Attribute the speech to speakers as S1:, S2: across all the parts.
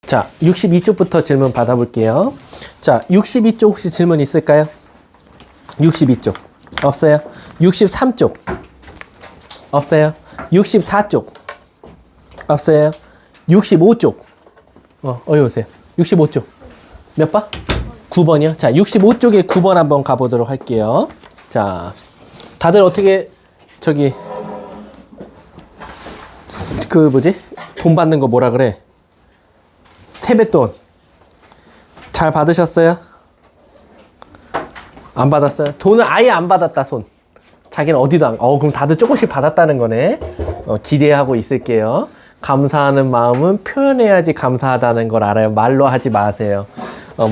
S1: 자, 62쪽부터 질문 받아볼게요. 자, 62쪽 혹시 질문 있을까요? 62쪽. 없어요? 63쪽. 없어요? 64쪽. 없어요? 65쪽. 어디 오세요? 65쪽. 몇 번? 9번이요? 자, 65쪽에 9번 한번 가보도록 할게요. 자, 다들 어떻게, 돈 받는 거 뭐라 그래? 세뱃돈. 잘 받으셨어요? 안 받았어요? 돈을 아예 안 받았다, 손. 자기는 어디도 안, 그럼 다들 조금씩 받았다는 거네. 기대하고 있을게요. 감사하는 마음은 표현해야지 감사하다는 걸 알아요. 말로 하지 마세요.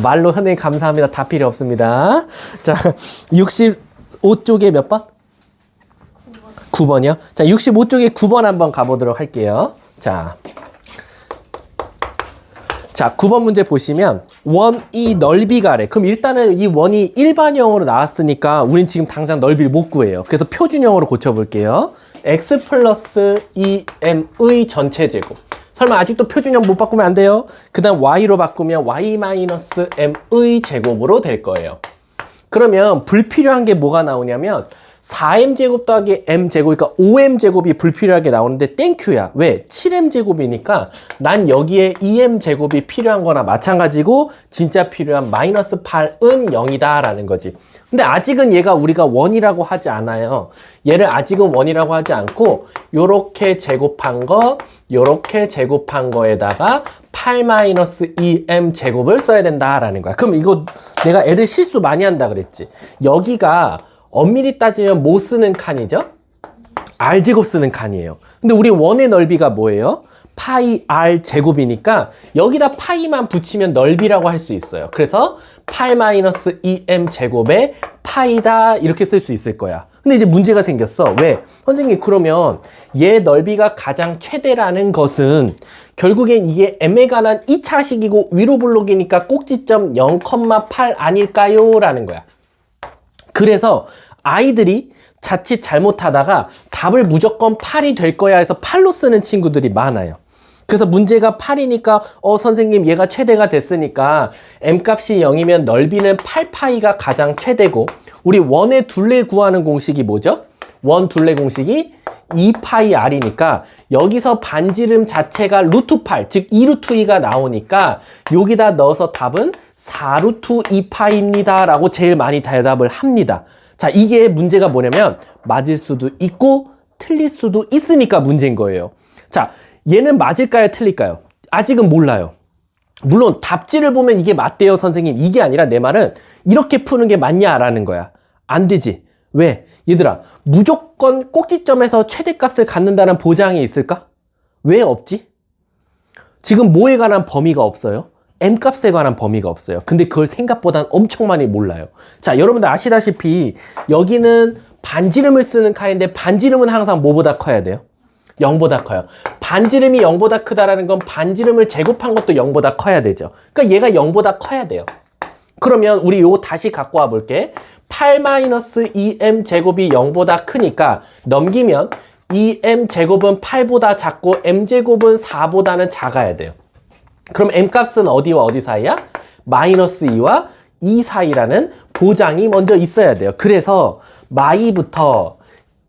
S1: 말로 흔히 감사합니다. 다 필요 없습니다. 자, 65쪽에 몇 번? 9번이요? 자, 65쪽에 9번 한번 가보도록 할게요. 자, 9번 문제 보시면 원이 넓이가래. 그럼 일단은 이 원이 일반형으로 나왔으니까 우린 지금 당장 넓이를 못 구해요. 그래서 표준형으로 고쳐볼게요. x 플러스 2m의 전체 제곱. 설마 아직도 표준형 못 바꾸면 안 돼요? 그 다음 y로 바꾸면 y 마이너스 m의 제곱으로 될 거예요. 그러면 불필요한 게 뭐가 나오냐면 4m제곱 더하기 m제곱, 그러니까 5m제곱이 불필요하게 나오는데 땡큐야. 왜? 7m제곱이니까 난 여기에 2m제곱이 필요한 거나 마찬가지고 진짜 필요한 마이너스 8은 0이다 라는 거지. 근데 아직은 얘가 우리가 원이라고 하지 않아요. 얘를 아직은 원이라고 하지 않고 요렇게 제곱한 거, 요렇게 제곱한 거에다가 8-2m 제곱을 써야 된다라는 거야. 그럼 이거 내가 애들 실수 많이 한다 그랬지. 여기가 엄밀히 따지면 뭐 쓰는 칸이죠? r제곱 쓰는 칸이에요. 근데 우리 원의 넓이가 뭐예요? 파이 r 제곱이니까 여기다 파이만 붙이면 넓이라고 할 수 있어요. 그래서 8-2m 제곱에 파이다 이렇게 쓸 수 있을 거야. 근데 이제 문제가 생겼어. 왜? 선생님 그러면 얘 넓이가 가장 최대라는 것은 결국엔 이게 m에 관한 2차식이고 위로 블록이니까 꼭지점 0,8 아닐까요? 라는 거야. 그래서 아이들이 자칫 잘못하다가 답을 무조건 8이 될 거야 해서 8로 쓰는 친구들이 많아요. 그래서 문제가 8이니까 선생님 얘가 최대가 됐으니까 m값이 0이면 넓이는 8파이가 가장 최대고 우리 원의 둘레 구하는 공식이 뭐죠? 원 둘레 공식이 2파이 r이니까 여기서 반지름 자체가 루트 8, 즉 2루트 2가 나오니까 여기다 넣어서 답은 4루트 2파입니다 라고 제일 많이 대답을 합니다. 자, 이게 문제가 뭐냐면 맞을 수도 있고 틀릴 수도 있으니까 문제인 거예요. 자, 얘는 맞을까요? 틀릴까요? 아직은 몰라요. 물론 답지를 보면 이게 맞대요 선생님. 이게 아니라 내 말은 이렇게 푸는 게 맞냐라는 거야. 안 되지. 왜? 얘들아, 무조건 꼭지점에서 최대값을 갖는다는 보장이 있을까? 왜 없지? 지금 뭐에 관한 범위가 없어요? m값에 관한 범위가 없어요. 근데 그걸 생각보단 엄청 많이 몰라요. 자, 여러분들 아시다시피 여기는 반지름을 쓰는 칸인데 반지름은 항상 뭐보다 커야 돼요? 0보다 커요. 반지름이 0보다 크다라는 건 반지름을 제곱한 것도 0보다 커야 되죠. 그러니까 얘가 0보다 커야 돼요. 그러면 우리 요거 다시 갖고 와 볼게. 8-2m 제곱이 0보다 크니까 넘기면 2m 제곱은 8보다 작고 m 제곱은 4보다는 작아야 돼요. 그럼 m값은 어디와 어디 사이야? 마이너스 2와 2 사이라는 보장이 먼저 있어야 돼요. 그래서 마이부터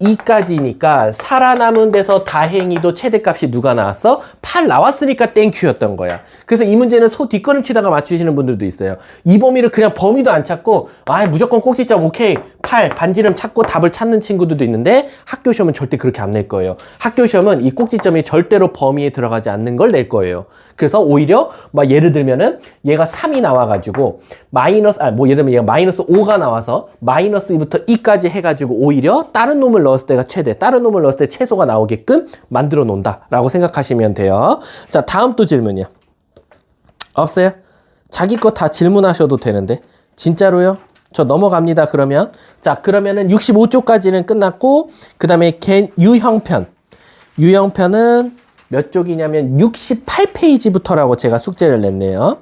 S1: 2까지니까 살아남은 데서 다행히도 최대값이 누가 나왔어? 8 나왔으니까 땡큐였던 거야. 그래서 이 문제는 소 뒷걸음치다가 맞추시는 분들도 있어요. 이 범위를 그냥 범위도 안 찾고 무조건 꼭지점 오케이 8 반지름 찾고 답을 찾는 친구들도 있는데 학교 시험은 절대 그렇게 안 낼 거예요. 학교 시험은 이 꼭지점이 절대로 범위에 들어가지 않는 걸 낼 거예요. 그래서 오히려 예를 들면은 얘가 3이 나와가지고 예를 들면 얘가 마이너스 5가 나와서 마이너스 2부터 2까지 해가지고 오히려 다른 놈을 넣었을 때가 최대, 다른 놈을 넣었을 때 최소가 나오게끔 만들어 놓는다 라고 생각하시면 돼요. 자, 다음 또 질문이요. 없어요? 자기 거 다 질문하셔도 되는데 진짜로요? 저 넘어갑니다. 그러면 자, 그러면은 65쪽까지는 끝났고 그 다음에 유형편은 몇 쪽이냐면 68페이지부터라고 제가 숙제를 냈네요.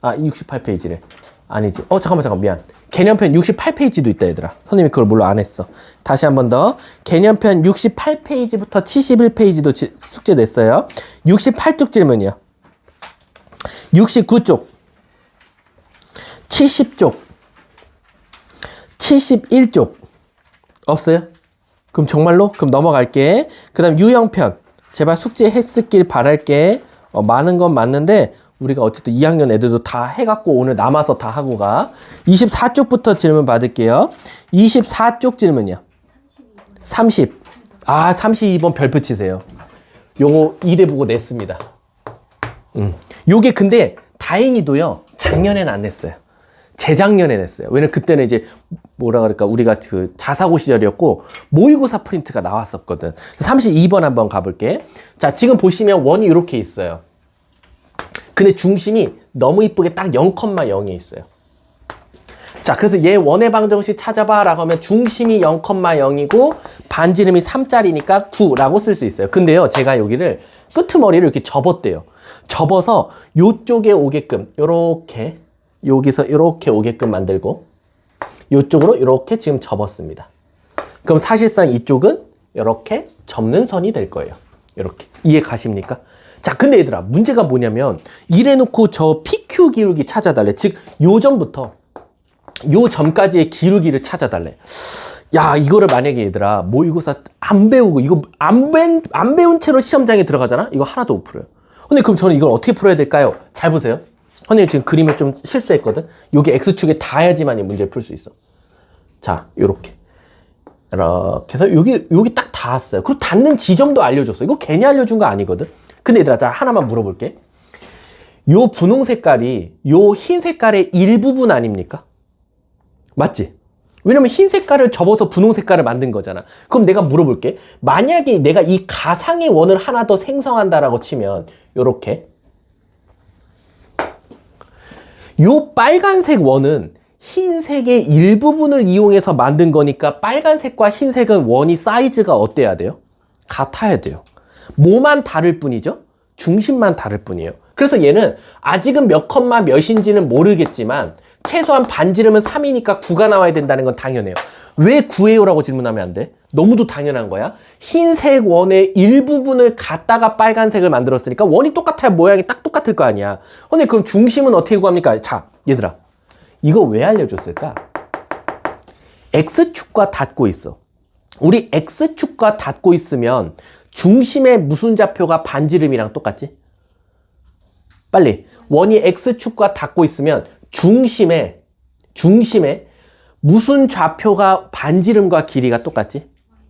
S1: 68페이지래. 아니지. 잠깐만 미안. 개념편 68페이지도 있다 얘들아. 선생님이 그걸 물론 안 했어. 다시 한 번 더. 개념편 68페이지부터 71페이지도 숙제 냈어요. 68쪽 질문이요. 69쪽, 70쪽, 71쪽 없어요? 그럼 정말로? 그럼 넘어갈게. 그 다음 유형편 제발 숙제했었길 바랄게. 많은 건 맞는데 우리가 어쨌든 2학년 애들도 다 해갖고 오늘 남아서 다 하고 가. 24쪽부터 질문 받을게요. 24쪽 질문이요. 30. 32번 별표 치세요. 요거 2대 부고 냈습니다. 요게 근데 다행히도요, 작년엔 안 냈어요. 재작년에 냈어요. 왜냐면 그때는 이제 뭐라 그럴까, 우리가 그 자사고 시절이었고 모의고사 프린트가 나왔었거든. 32번 한번 가볼게. 자, 지금 보시면 원이 이렇게 있어요. 근데 중심이 너무 이쁘게 딱 0,0에 있어요. 자, 그래서 얘 원의 방정식 찾아봐 라고 하면 중심이 0,0이고 반지름이 3짜리니까 9라고 쓸 수 있어요. 근데요, 제가 여기를 끄트머리를 이렇게 접었대요. 접어서 요쪽에 오게끔 요렇게, 여기서 이렇게 오게끔 만들고 이쪽으로 이렇게 지금 접었습니다. 그럼 사실상 이쪽은 이렇게 접는 선이 될 거예요. 이렇게. 이해 가십니까? 자, 근데 얘들아, 문제가 뭐냐면 이래놓고 저 PQ 기울기 찾아달래. 즉, 요 점부터 요 점까지의 기울기를 찾아달래. 야, 이거를 만약에 얘들아 모의고사 안 배우고 이거 안 배운 채로 시험장에 들어가잖아? 이거 하나도 못 풀어요. 근데 그럼 저는 이걸 어떻게 풀어야 될까요? 잘 보세요. 선생님 지금 그림을 좀 실수했거든? 여기 X축에 닿아야지만 이 문제를 풀 수 있어. 자, 요렇게. 이렇게 해서 여기 딱 닿았어요. 그리고 닿는 지점도 알려줬어. 이거 괜히 알려준 거 아니거든? 근데 얘들아, 자, 하나만 물어볼게. 요 분홍 색깔이 요 흰 색깔의 일부분 아닙니까? 맞지? 왜냐면 흰 색깔을 접어서 분홍 색깔을 만든 거잖아. 그럼 내가 물어볼게. 만약에 내가 이 가상의 원을 하나 더 생성한다라고 치면 요렇게 요 빨간색 원은 흰색의 일부분을 이용해서 만든 거니까 빨간색과 흰색은 원이 사이즈가 어때야 돼요? 같아야 돼요. 뭐만 다를 뿐이죠? 중심만 다를 뿐이에요. 그래서 얘는 아직은 몇 컴마 몇인지는 모르겠지만 최소한 반지름은 3이니까 9가 나와야 된다는 건 당연해요. 왜 9예요? 라고 질문하면 안 돼? 너무도 당연한 거야. 흰색 원의 일부분을 갖다가 빨간색을 만들었으니까 원이 똑같아야 모양이 딱 똑같을 거 아니야. 근데 그럼 중심은 어떻게 구합니까? 자, 얘들아, 이거 왜 알려줬을까? X축과 닿고 있어. 우리 X축과 닿고 있으면 중심의 무슨 좌표가 반지름이랑 똑같지? 빨리. 원이 X축과 닿고 있으면 중심에 무슨 좌표가 반지름과 길이가 똑같지?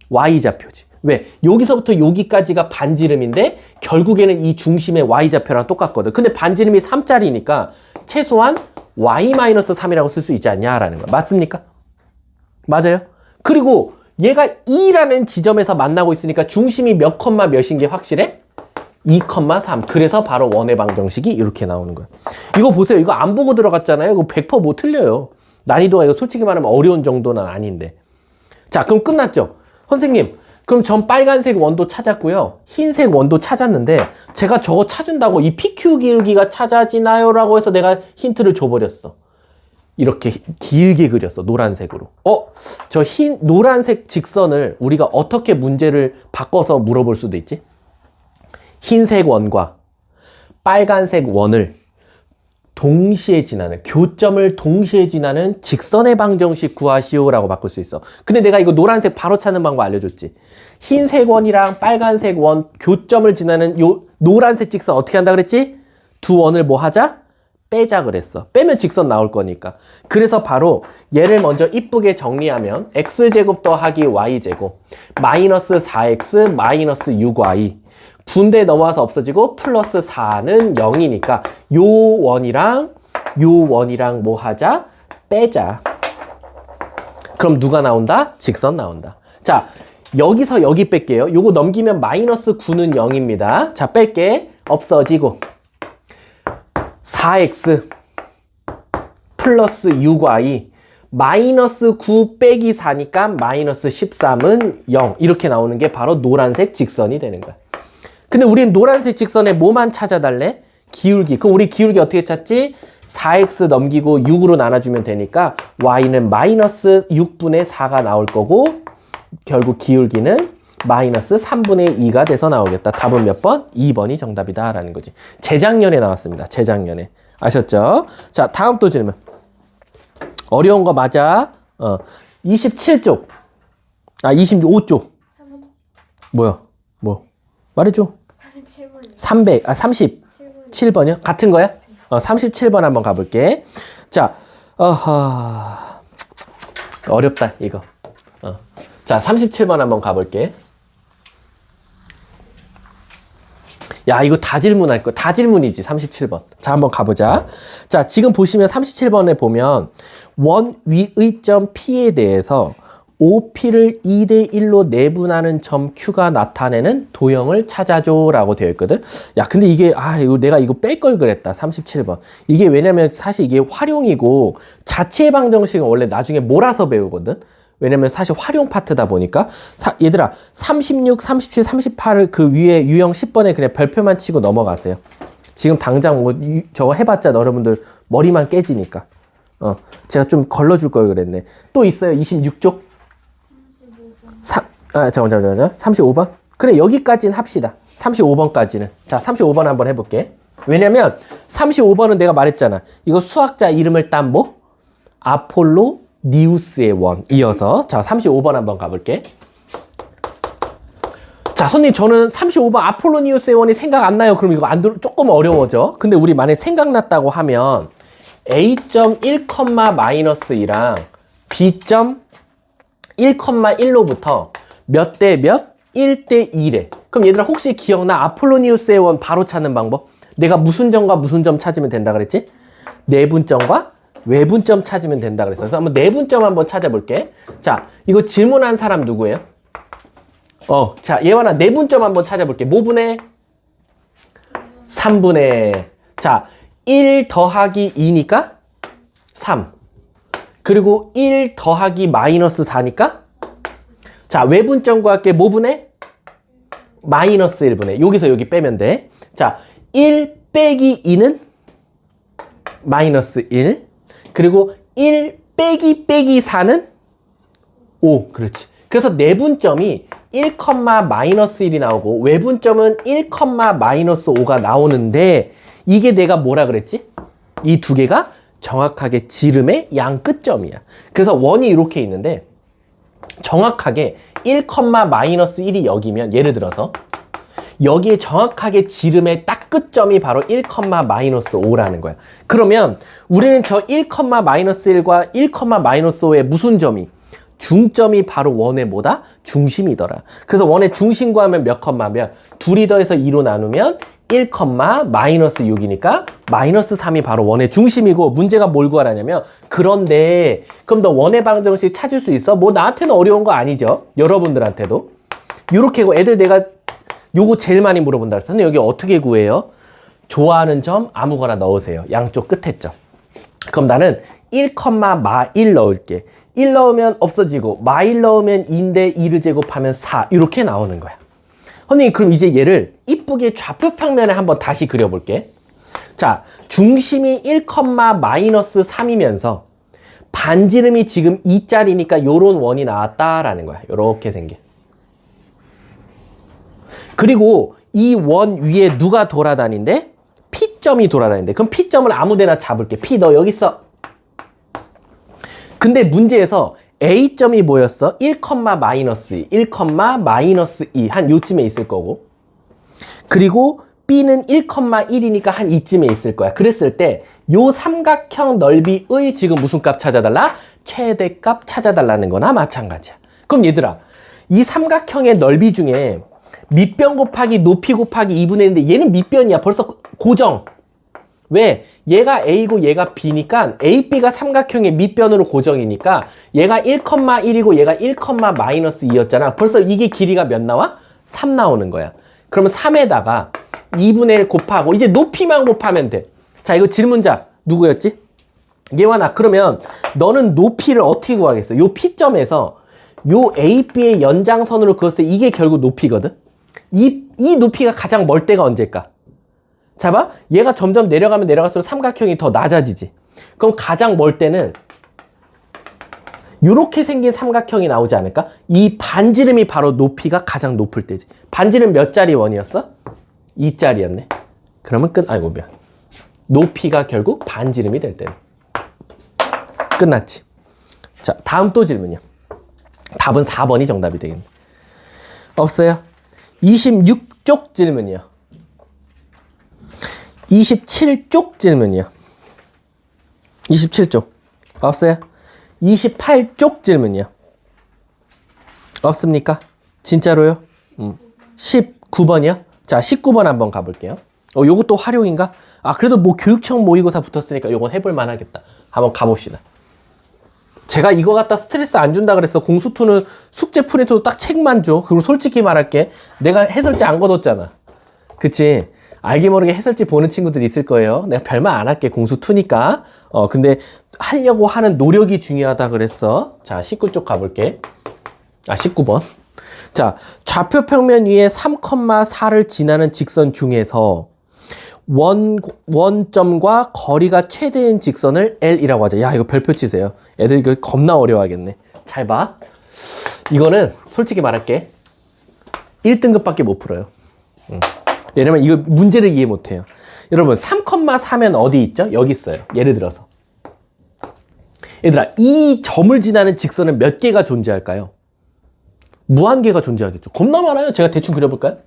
S1: Y좌표지. 왜? 여기서부터 여기까지가 반지름인데 결국에는 이 중심의 Y좌표랑 똑같거든. 근데 반지름이 3짜리니까 최소한 Y-3이라고 쓸 수 있지 않냐라는 거야. 맞습니까? 맞아요? 그리고 얘가 2라는 지점에서 만나고 있으니까 중심이 몇 컴마 몇인 게 확실해? 2,3. 그래서 바로 원의 방정식이 이렇게 나오는 거야. 이거 보세요. 이거 안 보고 들어갔잖아요. 이거 100% 못 틀려요. 난이도가 이거 솔직히 말하면 어려운 정도는 아닌데. 자, 그럼 끝났죠? 선생님, 그럼 전 빨간색 원도 찾았고요. 흰색 원도 찾았는데 제가 저거 찾은다고 이 PQ 기울기가 찾아지나요? 라고 해서 내가 힌트를 줘버렸어. 이렇게 길게 그렸어. 노란색으로. 저 노란색 직선을 우리가 어떻게 문제를 바꿔서 물어볼 수도 있지? 흰색 원과 빨간색 원을 동시에 지나는, 교점을 동시에 지나는 직선의 방정식 구하시오라고 바꿀 수 있어. 근데 내가 이거 노란색 바로 찾는 방법 알려줬지. 흰색 원이랑 빨간색 원 교점을 지나는 요 노란색 직선 어떻게 한다 그랬지? 두 원을 뭐 하자? 빼자 그랬어. 빼면 직선 나올 거니까. 그래서 바로 얘를 먼저 이쁘게 정리하면 x제곱 더하기 y제곱 마이너스 4x 마이너스 6y 분대 넘어와서 없어지고 플러스 4는 0이니까 요 원이랑 뭐 하자? 빼자. 그럼 누가 나온다? 직선 나온다. 자, 여기서 여기 뺄게요. 요거 넘기면 마이너스 9는 0입니다. 자, 뺄게. 없어지고 4x 플러스 6y 마이너스 9 빼기 4니까 마이너스 13은 0 이렇게 나오는 게 바로 노란색 직선이 되는 거야. 근데 우리는 노란색 직선에 뭐만 찾아달래? 기울기. 그럼 우리 기울기 어떻게 찾지? 4x 넘기고 6으로 나눠주면 되니까 y는 마이너스 6분의 4가 나올 거고 결국 기울기는 마이너스 3분의 2가 돼서 나오겠다. 답은 몇 번? 2번이 정답이다 라는 거지. 재작년에 나왔습니다. 재작년에. 아셨죠? 자, 다음 또 질문. 어려운 거 맞아. 27쪽. 25쪽. 뭐야? 뭐? 말해줘. 37번이요? 같은 거야? 37번 한번 가볼게. 자, 어렵다, 이거. 자, 37번 한번 가볼게. 야, 이거 다 질문할 거. 다 질문이지, 37번. 자, 한번 가보자. 자, 지금 보시면 37번에 보면 원 위의 점 P에 대해서 OP를 2대 1로 내분하는 점 Q가 나타내는 도형을 찾아줘 라고 되어 있거든. 야, 근데 이게 내가 이거 뺄 걸 그랬다. 37번. 이게 왜냐면 사실 이게 활용이고 자체 방정식은 원래 나중에 몰아서 배우거든. 왜냐면 사실 활용 파트다 보니까. 얘들아, 36, 37, 38을 그 위에 유형 10번에 그냥 별표만 치고 넘어가세요. 지금 당장 저거 해봤자 여러분들 머리만 깨지니까. 제가 좀 걸러줄 걸 그랬네. 또 있어요. 26쪽. 잠깐만. 35번? 그래, 여기까지는 합시다. 35번까지는. 자, 35번 한번 해볼게. 왜냐면 35번은 내가 말했잖아. 이거 수학자 이름을 딴 뭐? 아폴로 니우스의 원 이어서. 자, 35번 한번 가볼게. 자, 선생님, 저는 35번 아폴로니우스의 원이 생각 안 나요. 그럼 이거 조금 어려워져. 근데 우리 만약에 생각났다고 하면 A.1,-2랑 B.1,1로부터 몇 대 몇? 1대 1에. 그럼 얘들아, 혹시 기억나? 아폴로니우스의 원 바로 찾는 방법? 내가 무슨 점과 무슨 점 찾으면 된다 그랬지? 내분점과 외분점 찾으면 된다 그랬어. 그래서 한번 내분점 한번 찾아볼게. 자, 이거 질문한 사람 누구예요? 자, 예원아, 내분점 한번 찾아볼게. 뭐 분의? 3분의. 자, 1 더하기 2니까 3. 그리고 1 더하기 마이너스 4니까? 자, 외분점과 함께 뭐 분의? 마이너스 1분의. 여기서 여기 빼면 돼. 자, 1 빼기 2는? 마이너스 1. 그리고 1 빼기 4는? 5. 그렇지. 그래서 내분점이 1, 마이너스 1이 나오고 외분점은 1, 마이너스 5가 나오는데 이게 내가 뭐라 그랬지? 이 두 개가 정확하게 지름의 양 끝점이야. 그래서 원이 이렇게 있는데 정확하게 1, 마이너스 1이 여기면 예를 들어서 여기에 정확하게 지름의 딱 끝점이 바로 1, 마이너스 5라는 거야. 그러면 우리는 저 1, 마이너스 1과 1, 마이너스 5의 무슨 점이? 중점이 바로 원의 뭐다? 중심이더라. 그래서 원의 중심 구하면 몇 컴마면 둘이 더해서 2로 나누면 1, 마이너스 6이니까 마이너스 3이 바로 원의 중심이고 문제가 뭘 구하라냐면 그런데 그럼 너 원의 방정식 찾을 수 있어? 뭐 나한테는 어려운 거 아니죠? 여러분들한테도. 요렇게 애들 내가 요거 제일 많이 물어본다 그랬어. 근데 여기 어떻게 구해요? 좋아하는 점 아무거나 넣으세요. 양쪽 끝에 점. 그럼 나는 1, 마 1 넣을게. 1 넣으면 없어지고 마 1 넣으면 2인데 2를 제곱하면 4 이렇게 나오는 거야. 선생님, 그럼 이제 얘를 이쁘게 좌표 평면에 한번 다시 그려볼게. 자, 중심이 1, 마이너스 3이면서 반지름이 지금 2짜리니까 요런 원이 나왔다라는 거야. 요렇게 생겨. 그리고 이 원 위에 누가 돌아다닌대? P점이 돌아다닌대. 그럼 P점을 아무데나 잡을게. P 너 여기 있어. 근데 문제에서 A점이 뭐였어? 1, 마이너스 2, 1, 마이너스 2 한 요쯤에 있을 거고 그리고 B는 1, 1이니까 한 이쯤에 있을 거야. 그랬을 때 요 삼각형 넓이의 지금 무슨 값 찾아달라? 최대값 찾아달라는 거나 마찬가지야. 그럼 얘들아, 이 삼각형의 넓이 중에 밑변 곱하기 높이 곱하기 2분의 1인데 얘는 밑변이야. 벌써 고정. 왜? 얘가 A고 얘가 B니까 A, B가 삼각형의 밑변으로 고정이니까 얘가 1, 1이고 얘가 1, 마이너스 2였잖아. 벌써 이게 길이가 몇 나와? 3 나오는 거야. 그러면 3에다가 2분의 1 곱하고 이제 높이만 곱하면 돼. 자, 이거 질문자 누구였지? 예완아, 그러면 너는 높이를 어떻게 구하겠어? 요 P점에서 요 A, B의 연장선으로 그었을 때 이게 결국 높이거든? 이 높이가 가장 멀 때가 언제일까? 자, 봐. 얘가 점점 내려가면 내려갈수록 삼각형이 더 낮아지지. 그럼 가장 멀 때는 요렇게 생긴 삼각형이 나오지 않을까? 이 반지름이 바로 높이가 가장 높을 때지. 반지름 몇 짜리 원이었어? 2짜리였네. 그러면 아이고 미안. 높이가 결국 반지름이 될 때는. 끝났지. 자, 다음 또 질문이요. 답은 4번이 정답이 되겠네. 없어요? 26쪽 질문이요. 27쪽 질문이요. 27쪽. 없어요? 28쪽 질문이요. 없습니까? 진짜로요? 19번이요? 자, 19번 한번 가볼게요. 요것도 활용인가? 아, 그래도 뭐 교육청 모의고사 붙었으니까 요건 해볼 만하겠다. 한번 가봅시다. 제가 이거 갖다 스트레스 안 준다 그랬어. 공수투는 숙제 프린트도 딱 책만 줘. 그리고 솔직히 말할게. 내가 해설지 안 걷었잖아. 그치? 알게 모르게 해설지 보는 친구들이 있을 거예요. 내가 별말 안 할게. 공수투니까. 근데 하려고 하는 노력이 중요하다 그랬어. 자, 19쪽 가볼게. 19번. 자, 좌표 평면 위에 3,4를 지나는 직선 중에서 원점과 거리가 최대인 직선을 L이라고 하자. 야, 이거 별표 치세요. 애들 이거 겁나 어려워하겠네. 잘 봐. 이거는 솔직히 말할게. 1등급밖에 못 풀어요. 왜냐면 이거 문제를 이해 못 해요. 여러분, 3,4면 어디 있죠? 여기 있어요. 예를 들어서. 얘들아, 이 점을 지나는 직선은 몇 개가 존재할까요? 무한 개가 존재하겠죠. 겁나 많아요. 제가 대충 그려볼까요?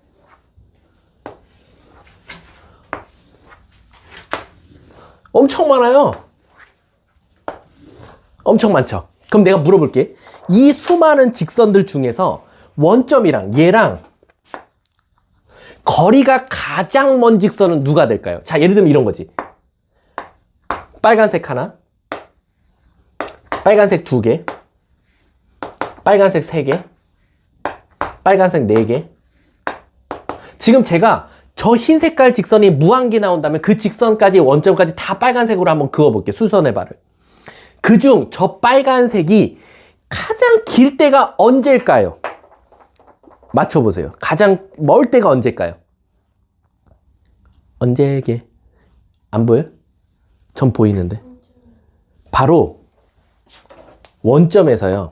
S1: 엄청 많아요. 엄청 많죠. 그럼 내가 물어볼게. 이 수많은 직선들 중에서 원점이랑 얘랑 거리가 가장 먼 직선은 누가 될까요? 자, 예를 들면 이런 거지. 빨간색 하나, 빨간색 2개, 빨간색 3개, 빨간색 4개. 지금 제가 저 흰 색깔 직선이 무한 개 나온다면 그 직선까지 원점까지 다 빨간색으로 한번 그어볼게요. 수선의 발을. 그중 저 빨간색이 가장 길 때가 언제일까요? 맞춰보세요. 가장 멀 때가 언제일까요? 언제게? 안 보여요? 전 보이는데. 바로 원점에서요.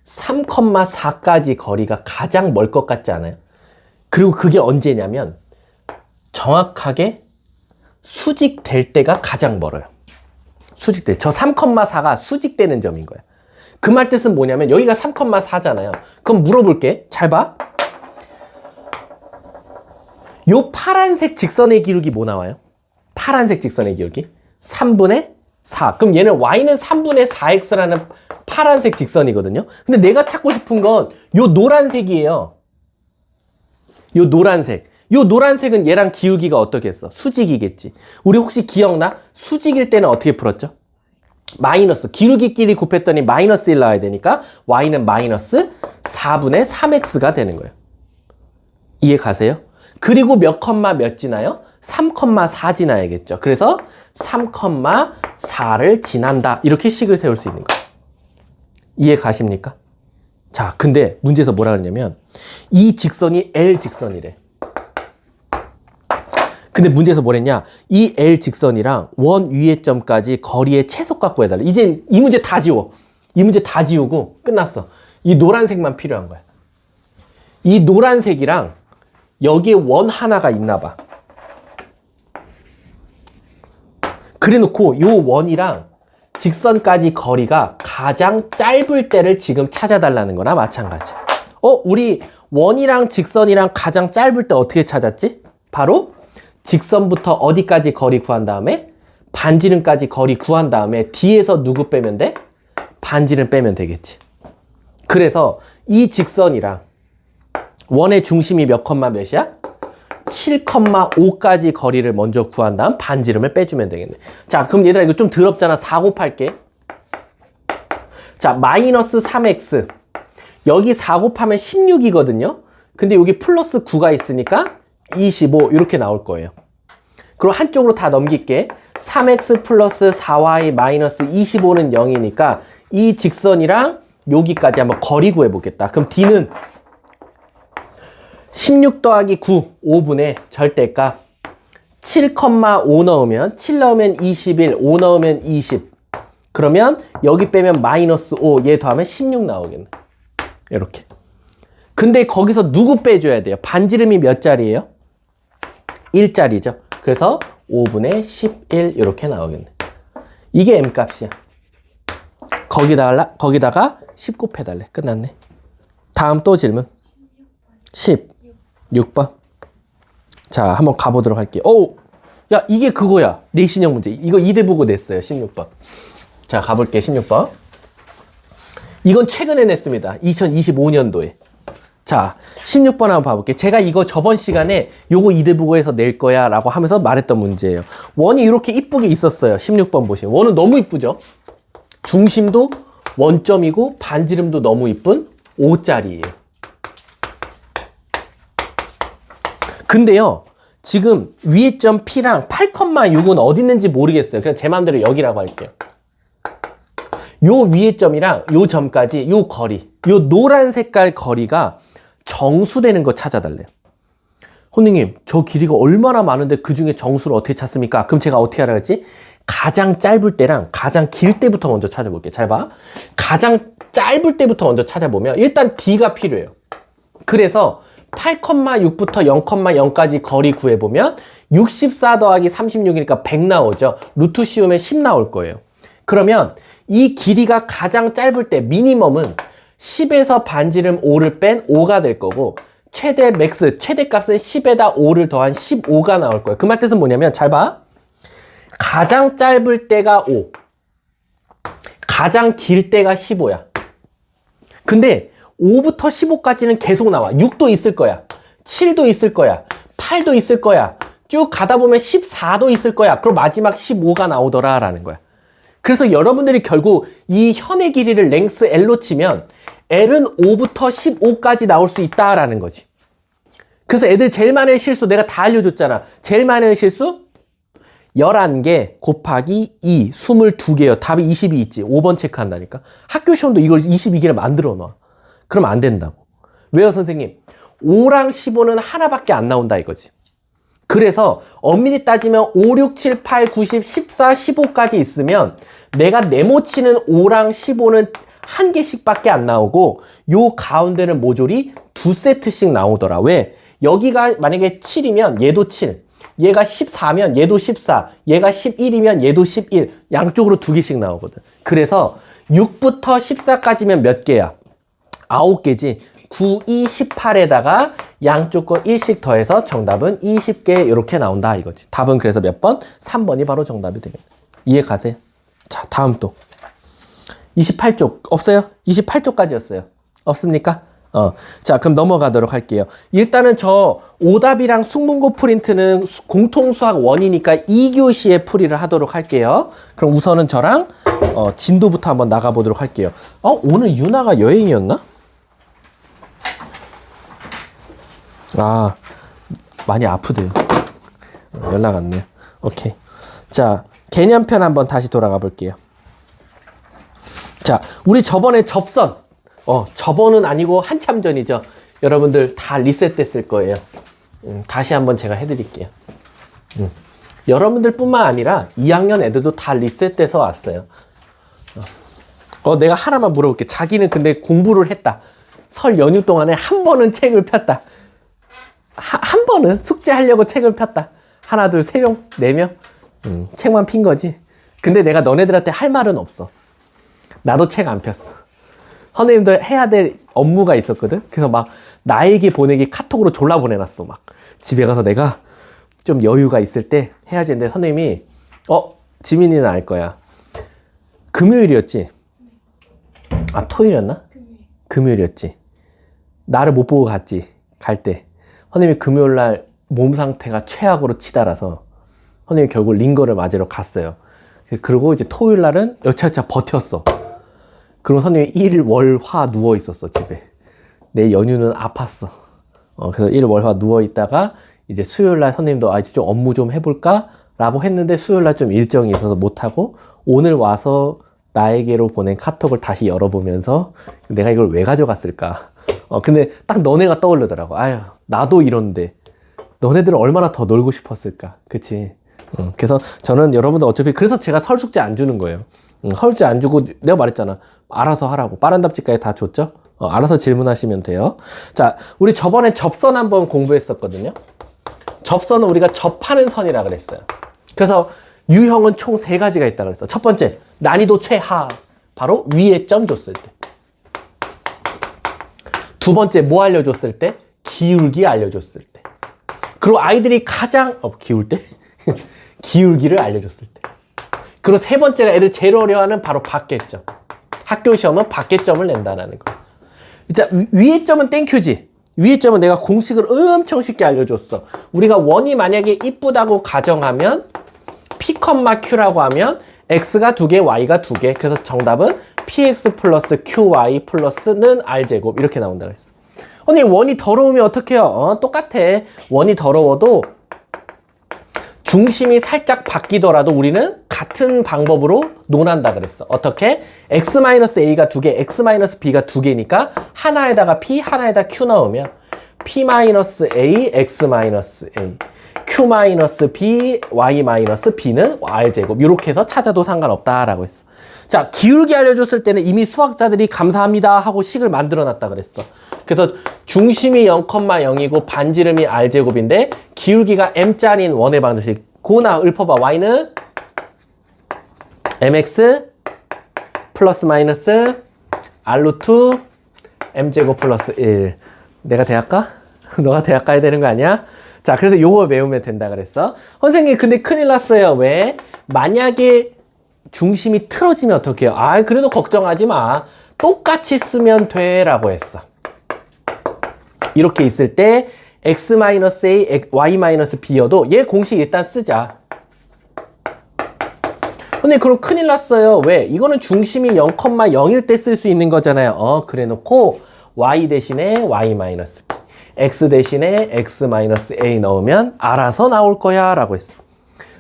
S1: 3,4까지 거리가 가장 멀 것 같지 않아요? 그리고 그게 언제냐면 정확하게 수직될 때가 가장 멀어요. 수직될 때. 저 3,4가 수직되는 점인 거야. 그 말 뜻은 뭐냐면 여기가 3,4잖아요. 그럼 물어볼게. 잘 봐. 요 파란색 직선의 기울기 뭐 나와요? 파란색 직선의 기울기 3분의 4. 그럼 얘는 y는 3분의 4x라는 파란색 직선이거든요. 근데 내가 찾고 싶은 건 요 노란색이에요. 요 노란색. 요 노란색은 얘랑 기울기가 어떻게 했어? 수직이겠지. 우리 혹시 기억나? 수직일 때는 어떻게 풀었죠? 마이너스. 기울기끼리 곱했더니 마이너스 1 나와야 되니까 y는 마이너스 4분의 3x가 되는 거예요. 이해 가세요? 그리고 몇 컴마 몇 지나요? 3,4 지나야겠죠. 그래서 3,4를 지난다. 이렇게 식을 세울 수 있는 거예요. 이해 가십니까? 자, 근데 문제에서 뭐라 그러냐면 이 직선이 L 직선이래. 근데 문제에서 뭐랬냐? 이 L 직선이랑 원 위의 점까지 거리의 최소값 구해달라. 이제 이 문제 다 지워. 이 문제 다 지우고 끝났어. 이 노란색만 필요한 거야. 이 노란색이랑 여기에 원 하나가 있나 봐. 그래 놓고 요 원이랑 직선까지 거리가 가장 짧을 때를 지금 찾아달라는 거나 마찬가지. 우리 원이랑 직선이랑 가장 짧을 때 어떻게 찾았지? 바로 직선부터 어디까지 거리 구한 다음에 반지름까지 거리 구한 다음에 뒤에서 누구 빼면 돼? 반지름 빼면 되겠지. 그래서 이 직선이랑 원의 중심이 몇 컴마 몇이야? 7,5까지 거리를 먼저 구한 다음 반지름을 빼주면 되겠네. 자, 그럼 얘들아 이거 좀 더럽잖아. 4 곱할게. 자, 마이너스 3x. 여기 4 곱하면 16이거든요. 근데 여기 플러스 9가 있으니까 25 이렇게 나올 거예요. 그럼 한쪽으로 다 넘길게. 3x 플러스 4y 마이너스 25는 0이니까 이 직선이랑 여기까지 한번 거리 구해보겠다. 그럼 d는 16 더하기 9, 5분의 절대값 7,5 넣으면 7 넣으면 21, 5 넣으면 20. 그러면 여기 빼면 마이너스 5, 얘 더하면 16 나오겠네. 이렇게. 근데 거기서 누구 빼줘야 돼요? 반지름이 몇 자리예요? 1자리죠. 그래서 5분의 11 이렇게 나오겠네. 이게 M값이야. 거기다가 10 곱해달래. 끝났네. 다음 또 질문. 16번. 자, 한번 가보도록 할게요. 오! 야, 이게 그거야. 내신형 문제. 이거 이대부고 냈어요. 16번. 자, 가볼게. 16번. 이건 최근에 냈습니다. 2025년도에. 자, 16번 한번 봐볼게. 제가 이거 저번 시간에 요거 이대부고에서 낼 거야 라고 하면서 말했던 문제예요. 원이 이렇게 이쁘게 있었어요. 16번 보시면. 원은 너무 이쁘죠? 중심도 원점이고 반지름도 너무 이쁜 5짜리예요. 근데요, 지금 위에 점 P랑 8,6은 어디 있는지 모르겠어요. 그냥 제 마음대로 여기라고 할게요. 요 위에 점이랑 요 점까지 요 거리, 요 노란 색깔 거리가 정수되는 거 찾아달래요. 선생님, 저 길이가 얼마나 많은데 그 중에 정수를 어떻게 찾습니까? 그럼 제가 어떻게 하라 그랬지? 가장 짧을 때랑 가장 길 때부터 먼저 찾아볼게요. 잘 봐. 가장 짧을 때부터 먼저 찾아보면 일단 D가 필요해요. 그래서 8,6부터 0,0까지 거리 구해보면 64 더하기 36이니까 100 나오죠. 루트 씌우면 10 나올 거예요. 그러면 이 길이가 가장 짧을 때 미니멈은 10에서 반지름 5를 뺀 5가 될 거고 최대 맥스, 최대값은 10에다 5를 더한 15가 나올 거예요. 그 말 뜻은 뭐냐면 잘 봐. 가장 짧을 때가 5, 가장 길 때가 15야. 근데 5부터 15까지는 계속 나와. 6도 있을 거야. 7도 있을 거야. 8도 있을 거야. 쭉 가다 보면 14도 있을 거야. 그럼 마지막 15가 나오더라 라는 거야. 그래서 여러분들이 결국 이 현의 길이를 랭스 L로 치면 L은 5부터 15까지 나올 수 있다라는 거지. 그래서 애들 제일 많은 실수 내가 다 알려줬잖아. 제일 많은 실수 11개 곱하기 2, 22개요. 답이 22 있지. 5번 체크한다니까. 학교 시험도 이걸 22개를 만들어 놔. 그러면 안 된다고. 왜요, 선생님? 5랑 15는 하나밖에 안 나온다 이거지. 그래서 엄밀히 따지면 5, 6, 7, 8, 9, 10, 14, 15까지 있으면 내가 네모치는 5랑 15는 한 개씩밖에 안 나오고 요 가운데는 모조리 두 세트씩 나오더라. 왜? 여기가 만약에 7이면 얘도 7, 얘가 14면 얘도 14, 얘가 11이면 얘도 11, 양쪽으로 두 개씩 나오거든. 그래서 6부터 14까지면 몇 개야? 9개지. 9, 2, 18에다가 양쪽 거 1씩 더해서 정답은 20개 이렇게 나온다 이거지. 답은 그래서 몇 번? 3번이 바로 정답이 되겠네. 이해 가세요? 자, 다음 또 28쪽 없어요? 28쪽까지였어요. 없습니까? 자, 그럼 넘어가도록 할게요. 일단은 저 오답이랑 숙문고 프린트는 공통수학 원이니까 2교시에 풀이를 하도록 할게요. 그럼 우선은 저랑 진도부터 한번 나가보도록 할게요. 오늘 유나가 여행이었나? 아, 많이 아프대요. 연락 왔네요. 오케이. 자, 개념편 한번 다시 돌아가 볼게요. 자, 우리 저번에 접선. 저번은 아니고 한참 전이죠. 여러분들 다 리셋됐을 거예요. 다시 한번 제가 해드릴게요. 여러분들 뿐만 아니라 2학년 애들도 다 리셋돼서 왔어요. 내가 하나만 물어볼게. 자기는 근데 공부를 했다. 설 연휴 동안에 한 번은 책을 폈다. 한 번은 숙제하려고 책을 폈다. 하나, 둘, 세 명, 네 명. 책만 핀 거지. 근데 내가 너네들한테 할 말은 없어. 나도 책 안 폈어. 선생님도 해야 될 업무가 있었거든. 그래서 막 나에게 보내기 카톡으로 졸라 보내놨어. 막 집에 가서 내가 좀 여유가 있을 때 해야지 했는데 선생님이 지민이는 알 거야. 금요일이었지? 아, 토요일이었나? 금요일이었지. 나를 못 보고 갔지. 갈 때. 선생님이 금요일 날 몸 상태가 최악으로 치달아서 선생님이 결국 링거를 맞으러 갔어요. 그리고 이제 토요일 날은 여차여차 버텼어. 그럼 선생님이 일, 월, 화 누워 있었어, 집에. 내 연휴는 아팠어. 그래서 일, 월, 화 누워 있다가 이제 수요일 날 선생님도 이제 좀 업무 좀 해볼까? 라고 했는데 수요일 날 좀 일정이 있어서 못하고 오늘 와서 나에게로 보낸 카톡을 다시 열어보면서 내가 이걸 왜 가져갔을까? 근데 딱 너네가 떠오르더라고. 아유, 나도 이런데. 너네들은 얼마나 더 놀고 싶었을까? 그치? 그래서 저는 여러분들 어차피 그래서 제가 설 숙제 안 주는 거예요. 설 숙제 안 주고 내가 말했잖아. 알아서 하라고. 빠른 답지까지 다 줬죠? 알아서 질문하시면 돼요. 자, 우리 저번에 접선 한번 공부했었거든요. 접선은 우리가 접하는 선이라 그랬어요. 그래서 유형은 총 3가지가 있다 그랬어. 첫 번째, 난이도 최하. 바로 위에 점 줬을 때. 두 번째, 뭐 알려줬을 때? 기울기 알려줬을 때. 그리고 아이들이 가장 기울 때? 기울기를 알려줬을 때. 그리고 세 번째가 애들 제일 어려워하는 바로 밖에점. 학교 시험은 밖에점을 낸다는 거. 자, 위에 점은 땡큐지. 위에 점은 내가 공식을 엄청 쉽게 알려줬어. 우리가 원이 만약에 이쁘다고 가정하면 P, Q라고 하면 X가 2개, Y가 2개. 그래서 정답은 PX 플러스 QY 플러스는 R제곱 이렇게 나온다 그랬어. 언니 원이 더러우면 어떡해요? 똑같아. 원이 더러워도 중심이 살짝 바뀌더라도 우리는 같은 방법으로 논한다 그랬어. 어떻게? X-A가 2개, X-B가 2개니까 하나에다가 P, 하나에다 Q 넣으면 P-A, X-A, Q-B, Y-B는 R제곱 이렇게 해서 찾아도 상관없다라고 했어. 자, 기울기 알려줬을 때는 이미 수학자들이 감사합니다 하고 식을 만들어 놨다 그랬어. 그래서 중심이 0,0이고 반지름이 R제곱인데 기울기가 M자리인 원의 방정식. 고나 읊어봐. Y는 MX 플러스 마이너스 R루트 M제곱 플러스 1. 내가 대학 가? 너가 대학 가야 되는 거 아니야? 자, 그래서 요거 외우면 된다 그랬어. 선생님, 근데 큰일 났어요. 왜? 만약에 중심이 틀어지면 어떡해요? 아, 그래도 걱정하지 마. 똑같이 쓰면 돼. 라고 했어. 이렇게 있을 때 X-A, Y-B여도 얘 공식 일단 쓰자. 근데 그럼 큰일 났어요. 왜? 이거는 중심이 0,0일 때 쓸 수 있는 거잖아요. 그래 놓고 Y 대신에 Y-B, X 대신에 X-A 넣으면 알아서 나올 거야 라고 했어.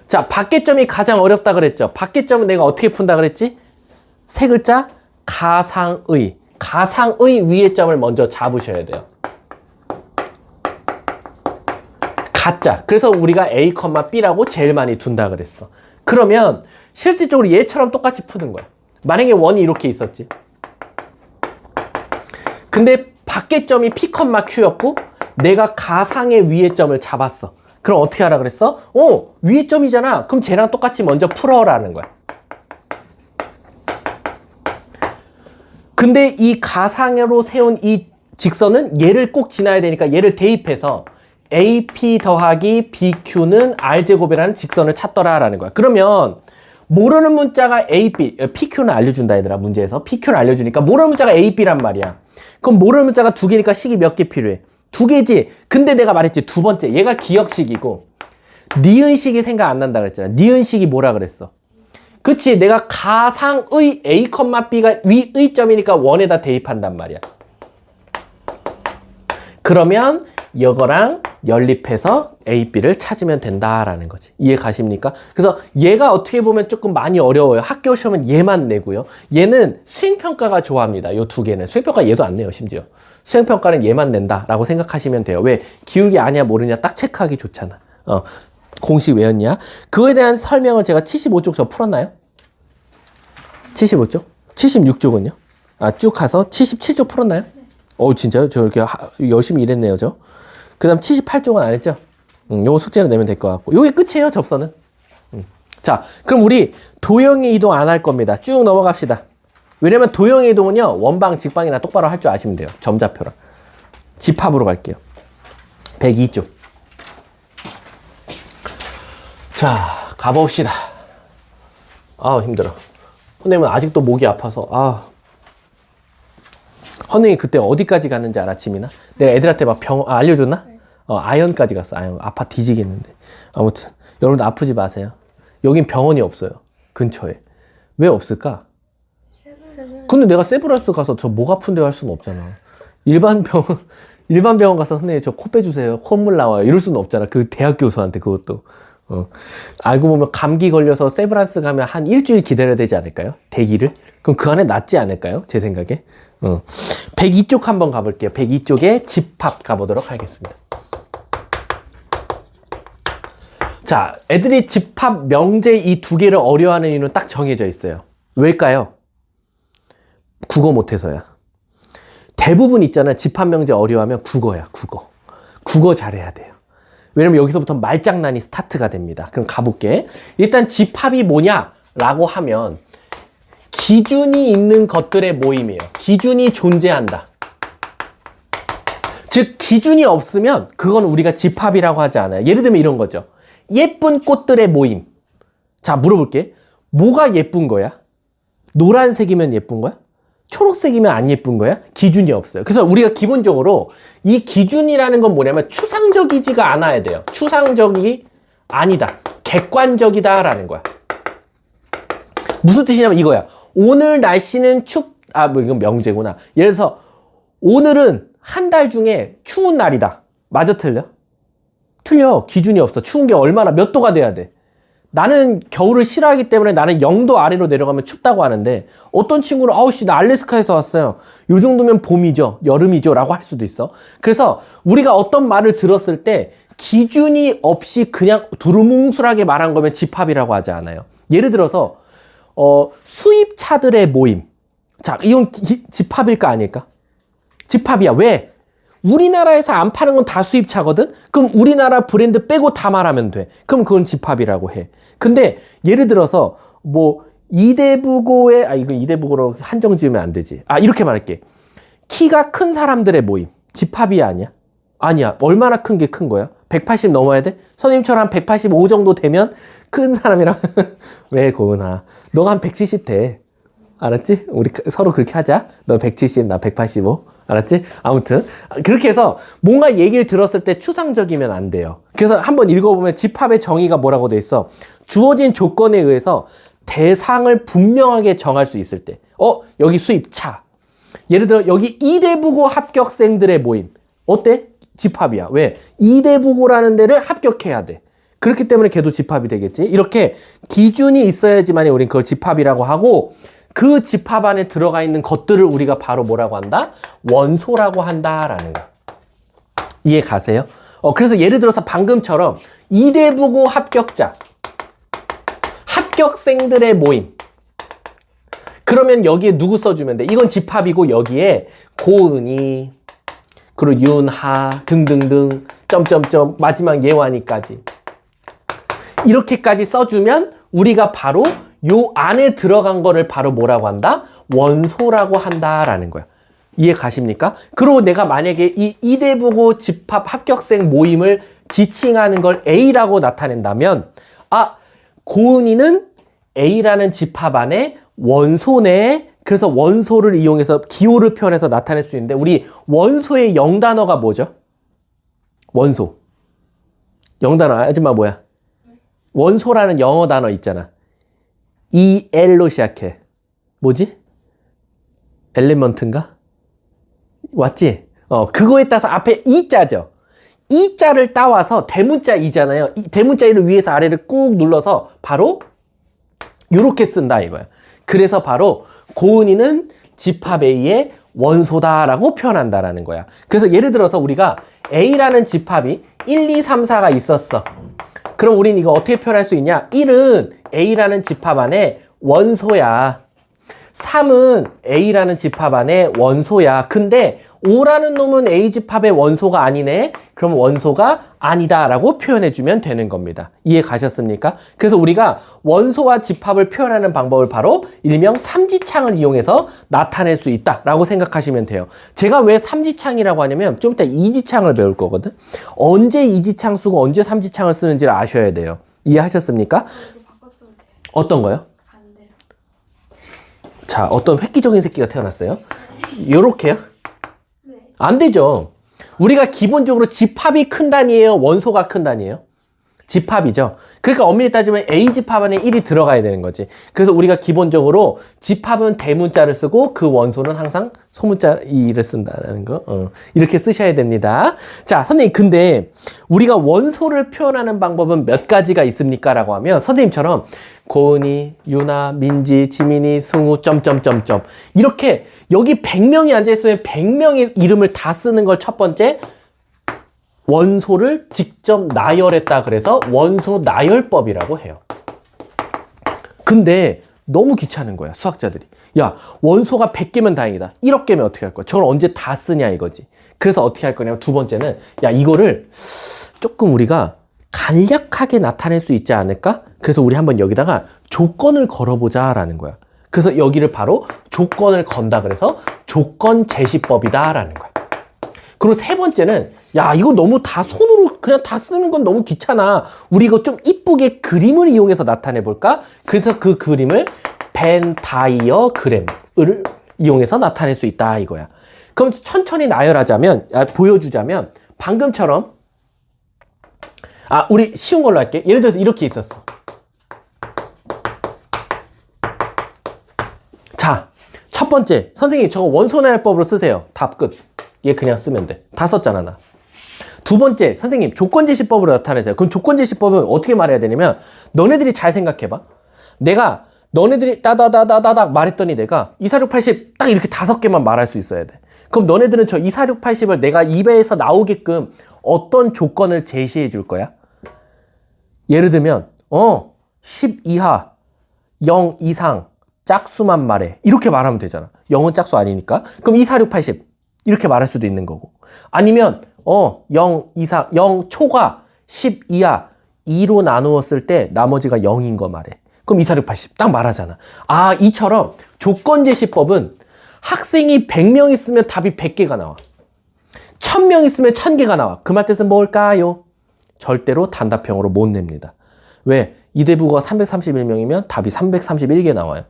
S1: 자, 밖에점이 가장 어렵다 그랬죠. 밖에점은 내가 어떻게 푼다 그랬지? 3글자 가상의. 가상의 위에 점을 먼저 잡으셔야 돼요. 가짜. 그래서 우리가 A, B라고 제일 많이 둔다 그랬어. 그러면 실질적으로 얘처럼 똑같이 푸는 거야. 만약에 원이 이렇게 있었지. 근데 밖에점이 P, Q였고 내가 가상의 위에 점을 잡았어. 그럼 어떻게 하라 그랬어? 위에 점이잖아. 그럼 쟤랑 똑같이 먼저 풀어라는 거야. 근데 이 가상으로 세운 이 직선은 얘를 꼭 지나야 되니까 얘를 대입해서 AP 더하기 BQ는 R제곱이라는 직선을 찾더라라는 거야. 그러면 모르는 문자가 PQ는 알려준다 얘들아. 문제에서 PQ를 알려주니까 모르는 문자가 AB란 말이야. 그럼 모르는 문자가 2개니까 식이 몇 개 필요해? 2개지. 근데 내가 말했지. 두 번째 얘가 기억식이고 니은식이 생각 안 난다 그랬잖아. 니은식이 뭐라 그랬어? 그치, 내가 가상의 A, B가 위의 점이니까 원에다 대입한단 말이야. 그러면 이거랑 연립해서 A, B를 찾으면 된다라는 거지. 이해 가십니까? 그래서 얘가 어떻게 보면 조금 많이 어려워요. 학교 시험은 얘만 내고요. 얘는 수행평가가 좋아합니다. 요 2개는. 수행평가 얘도 안 내요, 심지어. 수행평가는 얘만 낸다라고 생각하시면 돼요. 왜? 기울기 아냐 모르냐 딱 체크하기 좋잖아. 공식 외웠냐? 그거에 대한 설명을 제가 75쪽 저 풀었나요? 75쪽? 76쪽은요? 쭉 가서 77쪽 풀었나요? 진짜요? 저 이렇게 열심히 일했네요, 저. 그 다음 78쪽은 안 했죠? 요거 숙제로 내면 될 것 같고. 요게 끝이에요, 접선은. 자, 그럼 우리 도형의 이동 안 할 겁니다. 쭉 넘어갑시다. 왜냐면 도형의 이동은요, 원방, 직방이나 똑바로 할 줄 아시면 돼요. 점좌표랑. 집합으로 갈게요. 102쪽. 자, 가봅시다. 힘들어. 선생님은 아직도 목이 아파서, 선생님이 그때 어디까지 갔는지 알아, 지민아? 내가 애들한테 막 알려줬나? 네. 아연까지 갔어. 아연. 아파 뒤지겠는데. 아무튼 여러분들 아프지 마세요. 여긴 병원이 없어요. 근처에. 왜 없을까? 근데 내가 세브란스 가서 저 목 아픈데 할 수는 없잖아. 일반 병원 가서 선생님 저 코 빼주세요. 콧물 나와요. 이럴 수는 없잖아. 그 대학 교수한테 그것도. 알고 보면 감기 걸려서 세브란스 가면 한 일주일 기다려야 되지 않을까요? 대기를? 그럼 그 안에 낫지 않을까요? 제 생각에. 102쪽 한번 가볼게요. 102쪽에 집합 가보도록 하겠습니다. 자, 애들이 집합, 명제 이 두 개를 어려워하는 이유는 딱 정해져 있어요. 왜일까요? 국어 못해서야. 대부분 있잖아. 집합, 명제 어려워하면 국어야, 국어. 국어 잘해야 돼요. 왜냐면 여기서부터 말장난이 스타트가 됩니다. 그럼 가볼게. 일단 집합이 뭐냐라고 하면 기준이 있는 것들의 모임이에요. 기준이 존재한다. 즉 기준이 없으면 그건 우리가 집합이라고 하지 않아요. 예를 들면 이런 거죠. 예쁜 꽃들의 모임. 자, 물어볼게. 뭐가 예쁜 거야? 노란색이면 예쁜 거야? 초록색이면 안 예쁜 거야? 기준이 없어요. 그래서 우리가 기본적으로 이 기준이라는 건 뭐냐면 추상적이지가 않아야 돼요. 추상적이 아니다. 객관적이다라는 거야. 무슨 뜻이냐면 이거야. 오늘 날씨는 뭐 이건 명제구나. 예를 들어서 오늘은 한 달 중에 추운 날이다. 맞아, 틀려? 틀려. 기준이 없어. 추운 게 얼마나 몇 도가 돼야 돼. 나는 겨울을 싫어하기 때문에 나는 0도 아래로 내려가면 춥다고 하는데 어떤 친구는 아우씨 나 알래스카에서 왔어요. 요 정도면 봄이죠. 여름이죠. 라고 할 수도 있어. 그래서 우리가 어떤 말을 들었을 때 기준이 없이 그냥 두루뭉술하게 말한 거면 집합이라고 하지 않아요. 예를 들어서 수입차들의 모임. 자, 이건 집합일까 아닐까? 집합이야. 왜? 우리나라에서 안 파는 건 다 수입차거든? 그럼 우리나라 브랜드 빼고 다 말하면 돼. 그럼 그건 집합이라고 해. 근데 예를 들어서 뭐 이대부고의 이건 이대부고로 한정 지으면 안 되지. 이렇게 말할게. 키가 큰 사람들의 모임. 집합이 아니야? 아니야. 얼마나 큰 게 큰 거야? 180 넘어야 돼? 선생님처럼 185 정도 되면 큰 사람이랑 왜 고은아? 너가 한 170 돼. 알았지? 우리 서로 그렇게 하자. 너 170, 나 185. 알았지? 아무튼 그렇게 해서 뭔가 얘기를 들었을 때 추상적이면 안 돼요. 그래서 한번 읽어보면 집합의 정의가 뭐라고 돼 있어? 주어진 조건에 의해서 대상을 분명하게 정할 수 있을 때. 여기 수입차. 예를 들어 여기 이대부고 합격생들의 모임. 어때? 집합이야. 왜? 이대부고라는 데를 합격해야 돼. 그렇기 때문에 걔도 집합이 되겠지. 이렇게 기준이 있어야지만 우린 그걸 집합이라고 하고, 그 집합 안에 들어가 있는 것들을 우리가 바로 뭐라고 한다? 원소라고 한다라는 거. 이해 가세요? 그래서 예를 들어서 방금처럼 이대부고 합격자, 합격생들의 모임. 그러면 여기에 누구 써주면 돼? 이건 집합이고 여기에 고은이, 그리고 윤하 등등등 점점점 마지막 예완이까지 이렇게까지 써주면 우리가 바로 요 안에 들어간 거를 바로 뭐라고 한다? 원소라고 한다라는 거야. 이해 가십니까? 그리고 내가 만약에 이 이대부고 집합 합격생 모임을 지칭하는 걸 A라고 나타낸다면, 고은이는 A라는 집합 안에 원소네. 그래서 원소를 이용해서 기호를 표현해서 나타낼 수 있는데, 우리 원소의 영단어가 뭐죠? 원소. 영단어 아줌마 뭐야? 원소라는 영어 단어 있잖아. EL로 시작해. 뭐지? 엘리먼트인가? 왔지? 그거에 따라서 앞에 이자죠. 이자를 따와서 대문자 이잖아요. 이 대문자 이를 위에서 아래를 꾹 눌러서 바로 요렇게 쓴다 이거야. 그래서 바로 고은이는 집합 A의 원소다라고 표현한다라는 거야. 그래서 예를 들어서 우리가 A라는 집합이 1, 2, 3, 4가 있었어. 그럼 우린 이거 어떻게 표현할 수 있냐? 1은 A라는 집합 안에 원소야. 3은 A라는 집합 안에 원소야. 근데 5라는 놈은 A 집합의 원소가 아니네. 그럼 원소가 아니다라고 표현해주면 되는 겁니다. 이해 가셨습니까? 그래서 우리가 원소와 집합을 표현하는 방법을 바로 일명 삼지창을 이용해서 나타낼 수 있다라고 생각하시면 돼요. 제가 왜 삼지창이라고 하냐면 좀 이따 이지창을 배울 거거든. 언제 이지창 쓰고 언제 삼지창을 쓰는지를 아셔야 돼요. 이해하셨습니까? 어떤 거요? 자, 어떤 획기적인 새끼가 태어났어요? 요렇게요? 안 되죠. 우리가 기본적으로 집합이 큰 단위예요? 원소가 큰 단위예요? 집합이죠. 그러니까 엄밀히 따지면 A 집합 안에 1이 들어가야 되는 거지. 그래서 우리가 기본적으로 집합은 대문자를 쓰고 그 원소는 항상 소문자 2를 쓴다는 거. 이렇게 쓰셔야 됩니다. 자, 선생님 근데 우리가 원소를 표현하는 방법은 몇 가지가 있습니까? 라고 하면 선생님처럼 고은이, 유나, 민지, 지민이, 승우, 점점점점 이렇게 여기 100명이 앉아있으면 100명의 이름을 다 쓰는 걸 첫 번째 원소를 직접 나열했다 그래서 원소 나열법이라고 해요. 근데 너무 귀찮은 거야, 수학자들이. 야, 원소가 100개면 다행이다. 1억 개면 어떻게 할 거야? 저걸 언제 다 쓰냐 이거지. 그래서 어떻게 할 거냐면 두 번째는, 야, 이거를 조금 우리가 간략하게 나타낼 수 있지 않을까? 그래서 우리 한번 여기다가 조건을 걸어보자 라는 거야. 그래서 여기를 바로 조건을 건다 그래서 조건 제시법이다 라는 거야. 그리고 세 번째는, 야, 이거 너무 다 손으로 그냥 다 쓰는 건 너무 귀찮아. 우리 이거 좀 이쁘게 그림을 이용해서 나타내 볼까? 그래서 그 그림을 벤 다이어그램을 이용해서 나타낼 수 있다 이거야. 그럼 천천히 나열하자면, 보여주자면 방금처럼, 우리 쉬운 걸로 할게. 예를 들어서 이렇게 있었어. 자, 첫 번째, 선생님 저거 원소나열법으로 쓰세요. 답 끝. 얘 그냥 쓰면 돼. 다 썼잖아 나. 두 번째, 선생님 조건제시법으로 나타내세요. 그럼 조건제시법은 어떻게 말해야 되냐면, 너네들이 잘 생각해봐. 내가 너네들이 따다다다다닥 말했더니 내가 2, 4, 6, 80 딱 이렇게 5개만 말할 수 있어야 돼. 그럼 너네들은 저 2, 4, 6, 80을 내가 입에서 나오게끔 어떤 조건을 제시해 줄 거야? 예를 들면 10 이하, 0 이상 짝수만 말해. 이렇게 말하면 되잖아. 0은 짝수 아니니까. 그럼 2, 4, 6, 80 이렇게 말할 수도 있는 거고. 아니면 0 이상, 0 초과 10 이하 2로 나누었을 때 나머지가 0인 거 말해. 그럼 2, 4, 6, 80 딱 말하잖아. 이처럼 조건제시법은 학생이 100명 있으면 답이 100개가 나와. 1000명 있으면 1000개가 나와. 그 말 뜻은 뭘까요? 절대로 단답형으로 못 냅니다. 왜? 이대부가 331명이면 답이 331개 나와요.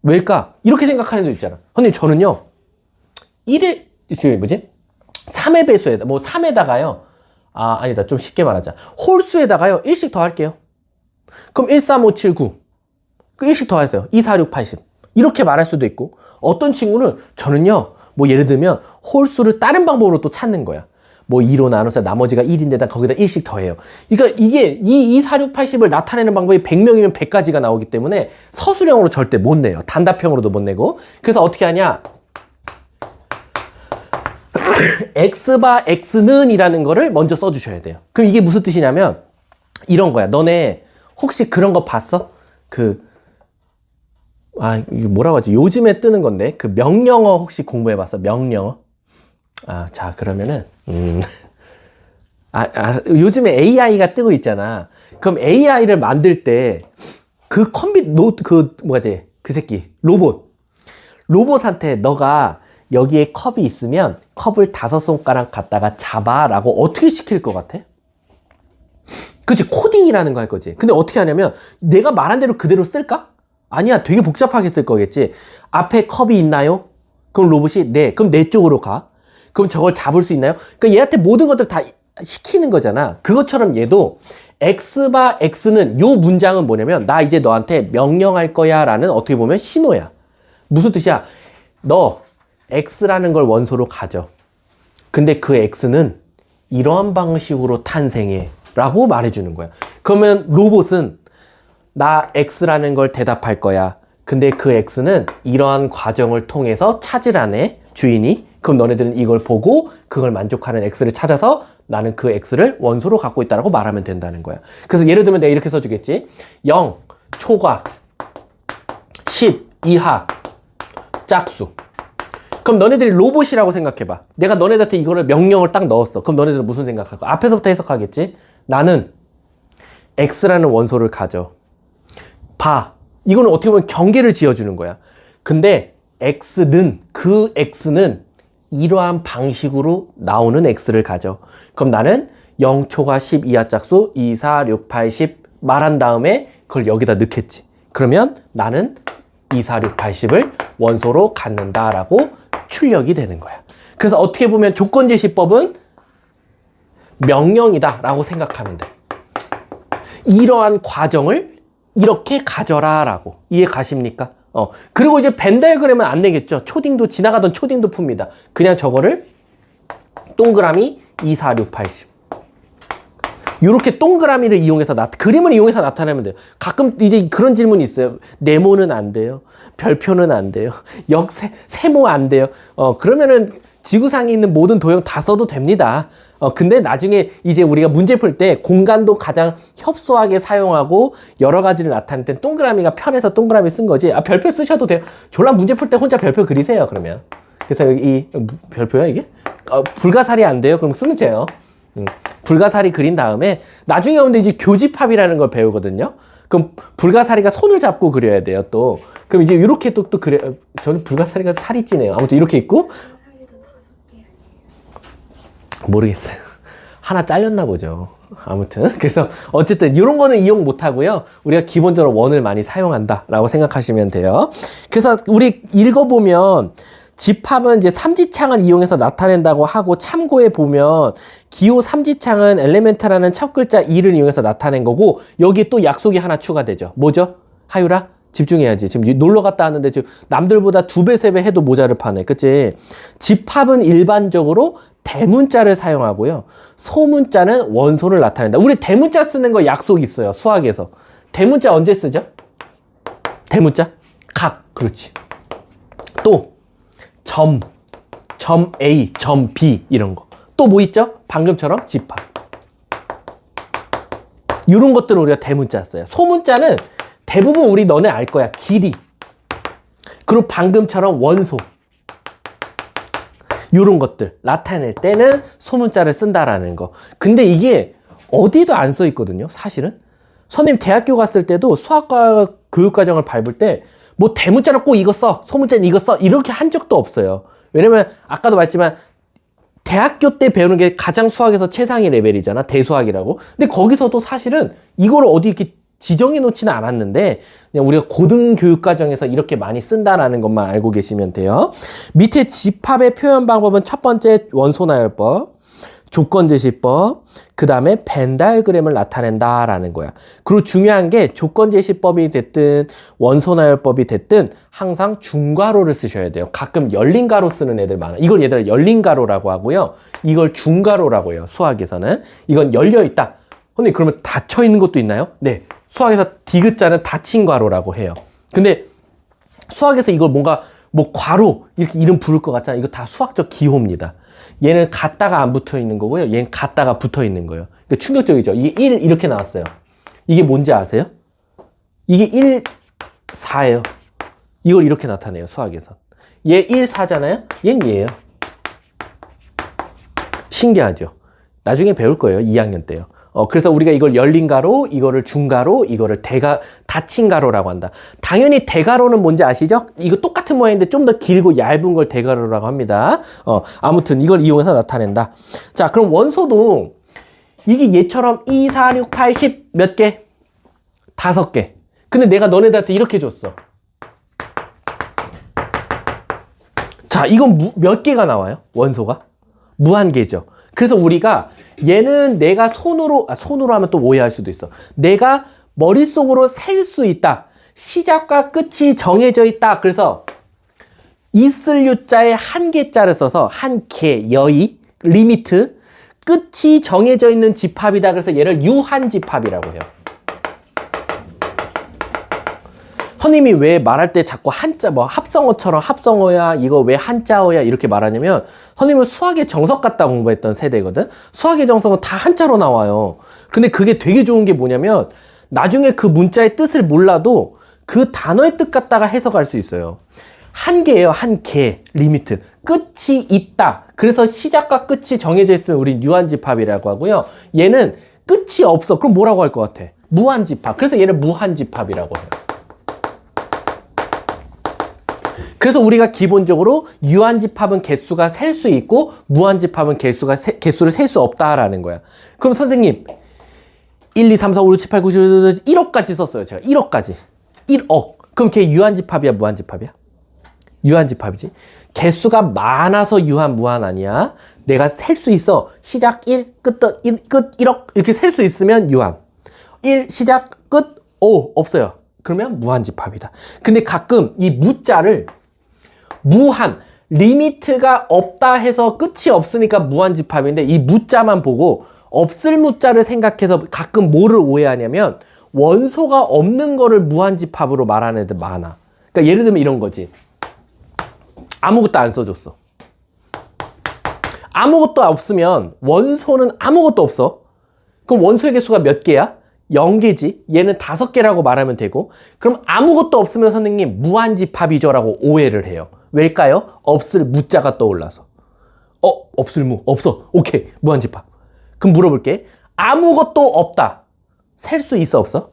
S1: 왜일까? 이렇게 생각하는 애도 있잖아. 선생님 저는요 3의 배수에다 3에다가요 아니다 좀 쉽게 말하자. 홀수에다가요 1씩 더 할게요. 그럼 1, 3, 5, 7, 9 그 1씩 더 하세요. 2, 4, 6, 80 이렇게 말할 수도 있고, 어떤 친구는 저는요 예를 들면 홀수를 다른 방법으로 또 찾는 거야. 2로 나눠서 나머지가 1인데다 거기다 1씩 더해요. 그러니까 이게 2, 4, 6, 80을 나타내는 방법이 100명이면 100가지가 나오기 때문에 서술형으로 절대 못 내요. 단답형으로도 못 내고. 그래서 어떻게 하냐? x바 x는 이라는 거를 먼저 써주셔야 돼요. 그럼 이게 무슨 뜻이냐면 이런 거야. 너네 혹시 그런 거 봤어? 이게 뭐라고 하지? 요즘에 뜨는 건데 그 명령어 혹시 공부해봤어? 명령어? 자 그러면은 요즘에 AI가 뜨고 있잖아. 그럼 AI를 만들 때 그 그 새끼 로봇한테 너가 여기에 컵이 있으면 컵을 5손가락 갖다가 잡아라고 어떻게 시킬 것 같아? 그치, 코딩이라는 거 할 거지. 근데 어떻게 하냐면 내가 말한 대로 그대로 쓸까? 아니야, 되게 복잡하게 쓸 거겠지. 앞에 컵이 있나요? 그럼 로봇이 네. 그럼 내 쪽으로 가. 그럼 저걸 잡을 수 있나요? 그러니까 얘한테 모든 것들 다 시키는 거잖아. 그것처럼 얘도 x바 x는 요 문장은 뭐냐면 나 이제 너한테 명령할 거야 라는 어떻게 보면 신호야. 무슨 뜻이야? 너 x라는 걸 원소로 가져. 근데 그 x는 이러한 방식으로 탄생해 라고 말해주는 거야. 그러면 로봇은 나 x라는 걸 대답할 거야. 근데 그 x는 이러한 과정을 통해서 찾으라네, 주인이. 그럼 너네들은 이걸 보고 그걸 만족하는 x를 찾아서 나는 그 x를 원소로 갖고 있다라고 말하면 된다는 거야. 그래서 예를 들면 내가 이렇게 써주겠지. 0 초과 10 이하 짝수. 그럼 너네들이 로봇이라고 생각해봐. 내가 너네들한테 이거를 명령을 딱 넣었어. 그럼 너네들은 무슨 생각할까? 앞에서부터 해석하겠지. 나는 x라는 원소를 가져. 봐. 이거는 어떻게 보면 경계를 지어주는 거야. 근데 그 x는 이러한 방식으로 나오는 x를 가져. 그럼 나는 0초가 10 이하 짝수 2, 4, 6, 8, 10 말한 다음에 그걸 여기다 넣겠지. 그러면 나는 2, 4, 6, 80을 원소로 갖는다라고 출력이 되는 거야. 그래서 어떻게 보면 조건제시법은 명령이다 라고 생각하면 돼. 이러한 과정을 이렇게 가져라 라고. 이해 가십니까? 그리고 이제 벤 다이어그램은 안 내겠죠. 지나가던 초딩도 풉니다. 그냥 저거를 동그라미 2, 4, 6, 80 이렇게 동그라미를 이용해서 그림을 이용해서 나타내면 돼요. 가끔 이제 그런 질문이 있어요. 네모는 안 돼요. 별표는 안 돼요. 세모 안 돼요. 그러면은 지구상에 있는 모든 도형 다 써도 됩니다. 근데 나중에 이제 우리가 문제 풀 때 공간도 가장 협소하게 사용하고 여러 가지를 나타낼 땐 동그라미가 편해서 동그라미 쓴 거지. 별표 쓰셔도 돼요. 졸라 문제 풀 때 혼자 별표 그리세요, 그러면. 그래서 여기 별표야, 이게? 불가사리 안 돼요? 그럼 쓰면 돼요. 불가사리 그린 다음에 나중에 오는데 이제 교집합이라는 걸 배우거든요. 그럼 불가사리가 손을 잡고 그려야 돼요, 또. 그럼 이제 이렇게 또 그려. 저는 불가사리가 살이 찌네요. 아무튼 이렇게 있고. 모르겠어요. 하나 잘렸나 보죠. 아무튼 그래서 어쨌든 이런 거는 이용 못 하고요. 우리가 기본적으로 원을 많이 사용한다라고 생각하시면 돼요. 그래서 우리 읽어보면 집합은 이제 삼지창을 이용해서 나타낸다고 하고, 참고해 보면 기호 삼지창은 엘레멘트라는 첫 글자 E를 이용해서 나타낸 거고, 여기에 또 약속이 하나 추가되죠. 뭐죠? 하유라? 집중해야지. 지금 놀러 갔다 왔는데 지금 남들보다 2배, 3배 해도 모자를 파네. 그치? 집합은 일반적으로 대문자를 사용하고요. 소문자는 원소를 나타낸다. 우리 대문자 쓰는 거 약속 있어요. 수학에서. 대문자 언제 쓰죠? 대문자? 각. 그렇지. 또 점 A, 점 B 이런 거. 또 뭐 있죠? 방금처럼 집합. 이런 것들은 우리가 대문자 써요. 소문자는 대부분 우리 너네 알 거야. 길이. 그리고 방금처럼 원소. 요런 것들 나타낼 때는 소문자를 쓴다라는 거. 근데 이게 어디도 안 써 있거든요, 사실은. 선생님 대학교 갔을 때도 수학과 교육과정을 밟을 때 뭐 대문자로 꼭 이거 써, 소문자는 이거 써, 이렇게 한 적도 없어요. 왜냐면 아까도 말했지만 대학교 때 배우는 게 가장 수학에서 최상위 레벨이잖아, 대수학이라고. 근데 거기서도 사실은 이걸 어디 이렇게 지정해 놓지는 않았는데 그냥 우리가 고등교육과정에서 이렇게 많이 쓴다라는 것만 알고 계시면 돼요. 밑에 집합의 표현 방법은 첫 번째 원소나열법, 조건제시법, 그 다음에 벤 다이어그램을 나타낸다라는 거야. 그리고 중요한 게 조건제시법이 됐든 원소나열법이 됐든 항상 중괄호를 쓰셔야 돼요. 가끔 열린 가로 쓰는 애들 많아. 이걸 얘들아 열린 가로라고 하고요. 이걸 중괄호라고 해요. 수학에서는. 이건 열려 있다. 근데 그러면 닫혀 있는 것도 있나요? 네. 수학에서 디귿자는 닫힌 괄호라고 해요. 근데 수학에서 이걸 뭔가 뭐 괄호 이렇게 이름 부를 것 같잖아요. 이거 다 수학적 기호입니다. 얘는 같다가 안 붙어 있는 거고요. 얘는 같다가 붙어 있는 거예요. 그러니까 충격적이죠. 이게 1 이렇게 나왔어요. 이게 뭔지 아세요? 이게 1, 4예요. 이걸 이렇게 나타내요, 수학에서. 얘 1, 4잖아요? 얘는 얘예요. 신기하죠? 나중에 배울 거예요, 2학년 때요. 그래서 우리가 이걸 열린 가로, 이거를 중가로, 이거를 닫힌 가로라고 한다. 당연히 대가로는 뭔지 아시죠? 이거 똑같은 모양인데 좀 더 길고 얇은 걸 대가로라고 합니다. 아무튼 이걸 이용해서 나타낸다. 자, 그럼 원소도 이게 얘처럼 2, 4, 6, 8, 10 몇 개? 5개. 근데 내가 너네들한테 이렇게 줬어. 자, 이건 몇 개가 나와요? 원소가? 무한개죠. 그래서 우리가 얘는 내가 손으로 하면 또 오해할 수도 있어. 내가 머릿속으로 셀 수 있다. 시작과 끝이 정해져 있다. 그래서 있을 유자에 한 개자를 써서 한 개, 여의, 리미트, 끝이 정해져 있는 집합이다. 그래서 얘를 유한집합이라고 해요. 선생님이 왜 말할 때 자꾸 한자, 뭐 합성어처럼 합성어야, 이거 왜 한자어야 이렇게 말하냐면 선생님은 수학의 정석 갖다 공부했던 세대거든. 수학의 정석은 다 한자로 나와요. 근데 그게 되게 좋은 게 뭐냐면 나중에 그 문자의 뜻을 몰라도 그 단어의 뜻 갖다가 해석할 수 있어요. 한 개예요, 한 개, 리미트. 끝이 있다. 그래서 시작과 끝이 정해져 있으면 우린 유한집합이라고 하고요. 얘는 끝이 없어. 그럼 뭐라고 할 것 같아? 무한집합. 그래서 얘를 무한집합이라고 해요. 그래서 우리가 기본적으로 유한집합은 개수가 셀 수 있고 무한집합은 개수를 셀 수 없다라는 거야. 그럼 선생님 1, 2, 3, 4, 5, 6, 7, 8, 9, 10, 1억까지 썼어요. 제가 1억까지. 1억. 그럼 걔 유한집합이야, 무한집합이야? 유한집합이지. 개수가 많아서 유한, 무한 아니야. 내가 셀 수 있어. 시작 1, 끝 1억 이렇게 셀 수 있으면 유한. 1, 시작, 끝 5 없어요. 그러면 무한집합이다. 근데 가끔 이 무자를 무한, 리미트가 없다 해서 끝이 없으니까 무한집합인데 이 무자만 보고 없을 무자를 생각해서 가끔 뭐를 오해하냐면 원소가 없는 거를 무한집합으로 말하는 애들 많아. 그러니까 예를 들면 이런 거지. 아무것도 안 써줬어. 아무것도 없으면 원소는 아무것도 없어. 그럼 원소의 개수가 몇 개야? 0개지. 얘는 5개라고 말하면 되고. 그럼 아무것도 없으면 선생님 무한집합이죠 라고 오해를 해요. 왜일까요? 없을 무자가 떠올라서. 없을 무 없어. 오케이, 무한집합. 그럼 물어볼게. 아무것도 없다. 셀 수 있어 없어?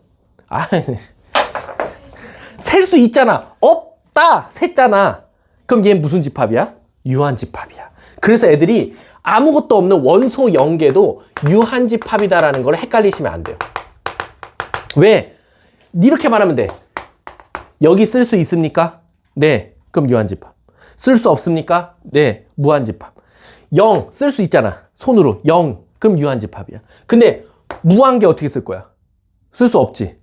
S1: 셀 수 있잖아. 없다 셌잖아. 그럼 얘는 무슨 집합이야? 유한집합이야. 그래서 애들이 아무것도 없는 원소 0개도 유한집합이다라는 걸 헷갈리시면 안 돼요. 왜? 이렇게 말하면 돼. 여기 쓸 수 있습니까? 네. 그럼 유한집합. 쓸 수 없습니까? 네. 무한집합. 0 쓸 수 있잖아. 손으로 0. 그럼 유한집합이야. 근데 무한계 어떻게 쓸 거야? 쓸 수 없지.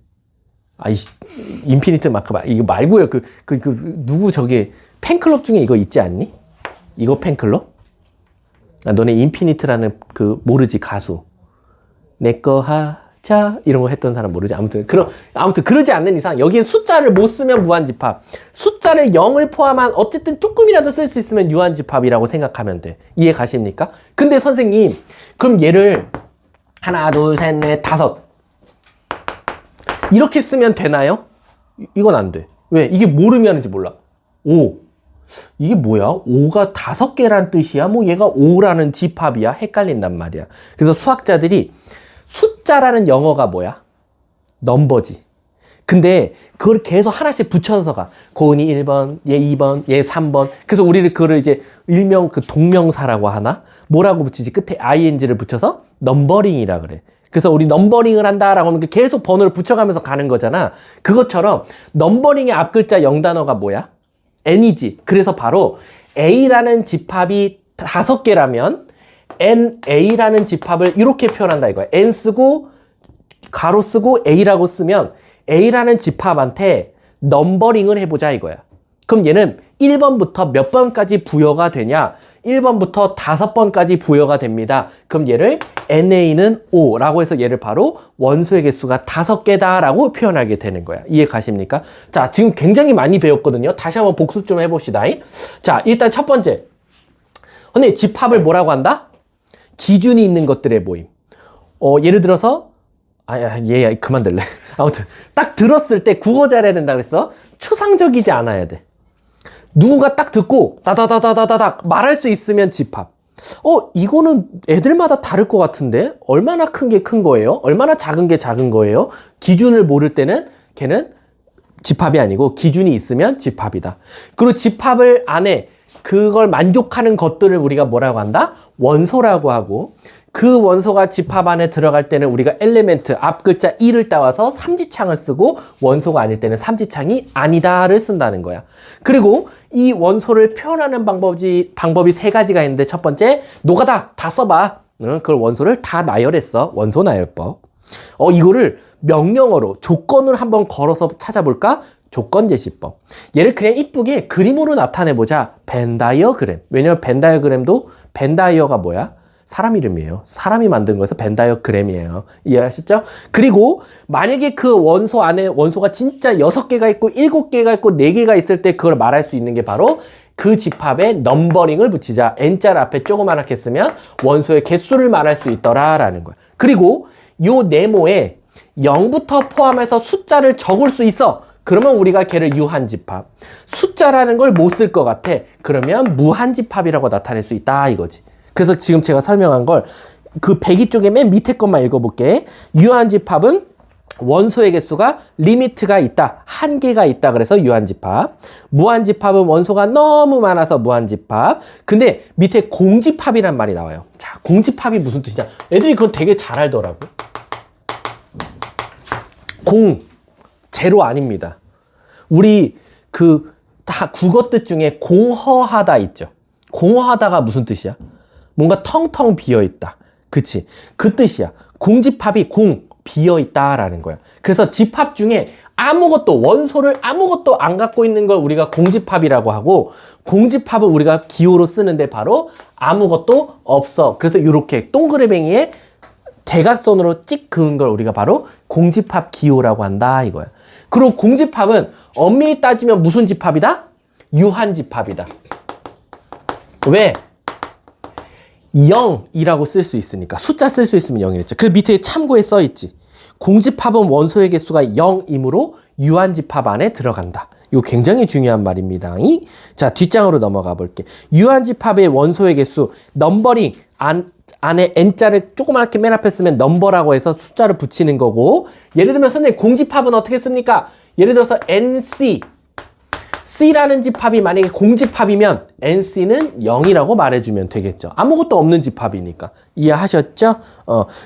S1: 인피니트 마크 이거 말고요. 누구 저기 팬클럽 중에 이거 있지 않니? 이거 팬클럽? 너네 인피니트라는 모르지 가수. 내꺼 하자 이런 거 했던 사람 모르지. 아무튼 그러지 않는 이상 여기에 숫자를 못 쓰면 무한집합. 숫자를 0을 포함한 어쨌든 조금이라도 쓸 수 있으면 유한집합이라고 생각하면 돼. 이해 가십니까? 근데 선생님 그럼 얘를 하나 둘 셋 넷 다섯 이렇게 쓰면 되나요? 이건 안 돼. 왜? 이게 뭘 의미하는지 몰라. 5. 이게 뭐야? 5가 5개란 뜻이야? 뭐 얘가 5라는 집합이야? 헷갈린단 말이야. 그래서 수학자들이 숫자라는 영어가 뭐야? 넘버지. 근데 그걸 계속 하나씩 붙여서 가. 고은이 1번, 얘 2번, 얘 3번. 그래서 우리를 그거를 이제 일명 동명사라고 하나? 뭐라고 붙이지? 끝에 ing를 붙여서 넘버링이라 그래. 그래서 우리 넘버링을 한다라고 하면 계속 번호를 붙여가면서 가는 거잖아. 그것처럼 넘버링의 앞글자 영단어가 뭐야? n이지. 그래서 바로 a라는 집합이 5개라면 na라는 집합을 이렇게 표현한다 이거야. n 쓰고 가로 쓰고 a라고 쓰면 a라는 집합한테 넘버링을 해보자 이거야. 그럼 얘는 1번부터 몇 번까지 부여가 되냐? 1번부터 5번까지 부여가 됩니다. 그럼 얘를 NA는 5라고 해서 얘를 바로 원소의 개수가 5개다 라고 표현하게 되는 거야. 이해 가십니까? 자, 지금 굉장히 많이 배웠거든요. 다시 한번 복습 좀 해봅시다. 자, 일단 첫 번째. 근데 집합을 뭐라고 한다? 기준이 있는 것들의 모임. 예를 들어서 얘 그만 들래. 아무튼 딱 들었을 때 국어 잘해야 된다 그랬어. 추상적이지 않아야 돼. 누군가 딱 듣고 다다다다다닥 말할 수 있으면 집합. 이거는 애들마다 다를 것 같은데 얼마나 큰 게 큰 거예요? 얼마나 작은 게 작은 거예요? 기준을 모를 때는 걔는 집합이 아니고 기준이 있으면 집합이다. 그리고 집합을 안에 그걸 만족하는 것들을 우리가 뭐라고 한다? 원소라고 하고 그 원소가 집합 안에 들어갈 때는 우리가 엘리멘트 앞 글자 1을 따와서 삼지창을 쓰고 원소가 아닐 때는 삼지창이 아니다를 쓴다는 거야. 그리고 이 원소를 표현하는 방법이 3가지가 있는데 첫 번째 노가다 다 써봐. 그걸 원소를 다 나열했어. 원소 나열법. 이거를 명령어로 조건을 한번 걸어서 찾아볼까? 조건제시법. 얘를 그냥 이쁘게 그림으로 나타내보자. 벤다이어그램. 왜냐면 벤다이어그램도 벤다이어가 뭐야? 사람 이름이에요. 사람이 만든 거에서 벤다이어그램이에요. 이해하셨죠? 그리고 만약에 그 원소 안에 원소가 진짜 6개가 있고 7개가 있고 4개가 있을 때 그걸 말할 수 있는 게 바로 그 집합에 넘버링을 붙이자. n자를 앞에 조그맣게 쓰면 원소의 개수를 말할 수 있더라라는 거야. 그리고 요 네모에 0부터 포함해서 숫자를 적을 수 있어. 그러면 우리가 걔를 유한집합. 숫자라는 걸 못 쓸 것 같아. 그러면 무한집합이라고 나타낼 수 있다 이거지. 그래서 지금 제가 설명한 걸 그 배기 쪽에 맨 밑에 것만 읽어볼게. 유한집합은 원소의 개수가 리미트가 있다. 한계가 있다. 그래서 유한집합. 무한집합은 원소가 너무 많아서 무한집합. 근데 밑에 공집합이란 말이 나와요. 자, 공집합이 무슨 뜻이냐? 애들이 그건 되게 잘 알더라고. 제로 아닙니다. 우리 다 국어 뜻 중에 공허하다 있죠. 공허하다가 무슨 뜻이야? 뭔가 텅텅 비어있다. 그치? 그 뜻이야. 공집합이 비어있다라는 거야. 그래서 집합 중에 원소를 아무것도 안 갖고 있는 걸 우리가 공집합이라고 하고, 공집합을 우리가 기호로 쓰는데 바로 아무것도 없어. 그래서 이렇게 동그라미에 대각선으로 찍 그은 걸 우리가 바로 공집합 기호라고 한다 이거야. 그리고 공집합은 엄밀히 따지면 무슨 집합이다? 유한집합이다. 왜? 0이라고 쓸 수 있으니까 숫자 쓸 수 있으면 0이랬죠. 그 밑에 참고에 써 있지. 공집합은 원소의 개수가 0이므로 유한집합 안에 들어간다. 이거 굉장히 중요한 말입니다. 자, 뒷장으로 넘어가 볼게. 유한집합의 원소의 개수, 넘버링 안에 n자를 조그맣게 맨 앞에 쓰면 넘버라고 해서 숫자를 붙이는 거고, 예를 들면 선생님 공집합은 어떻게 씁니까? 예를 들어서 NC, C라는 집합이 만약에 공집합이면 NC는 0이라고 말해주면 되겠죠. 아무것도 없는 집합이니까. 이해하셨죠?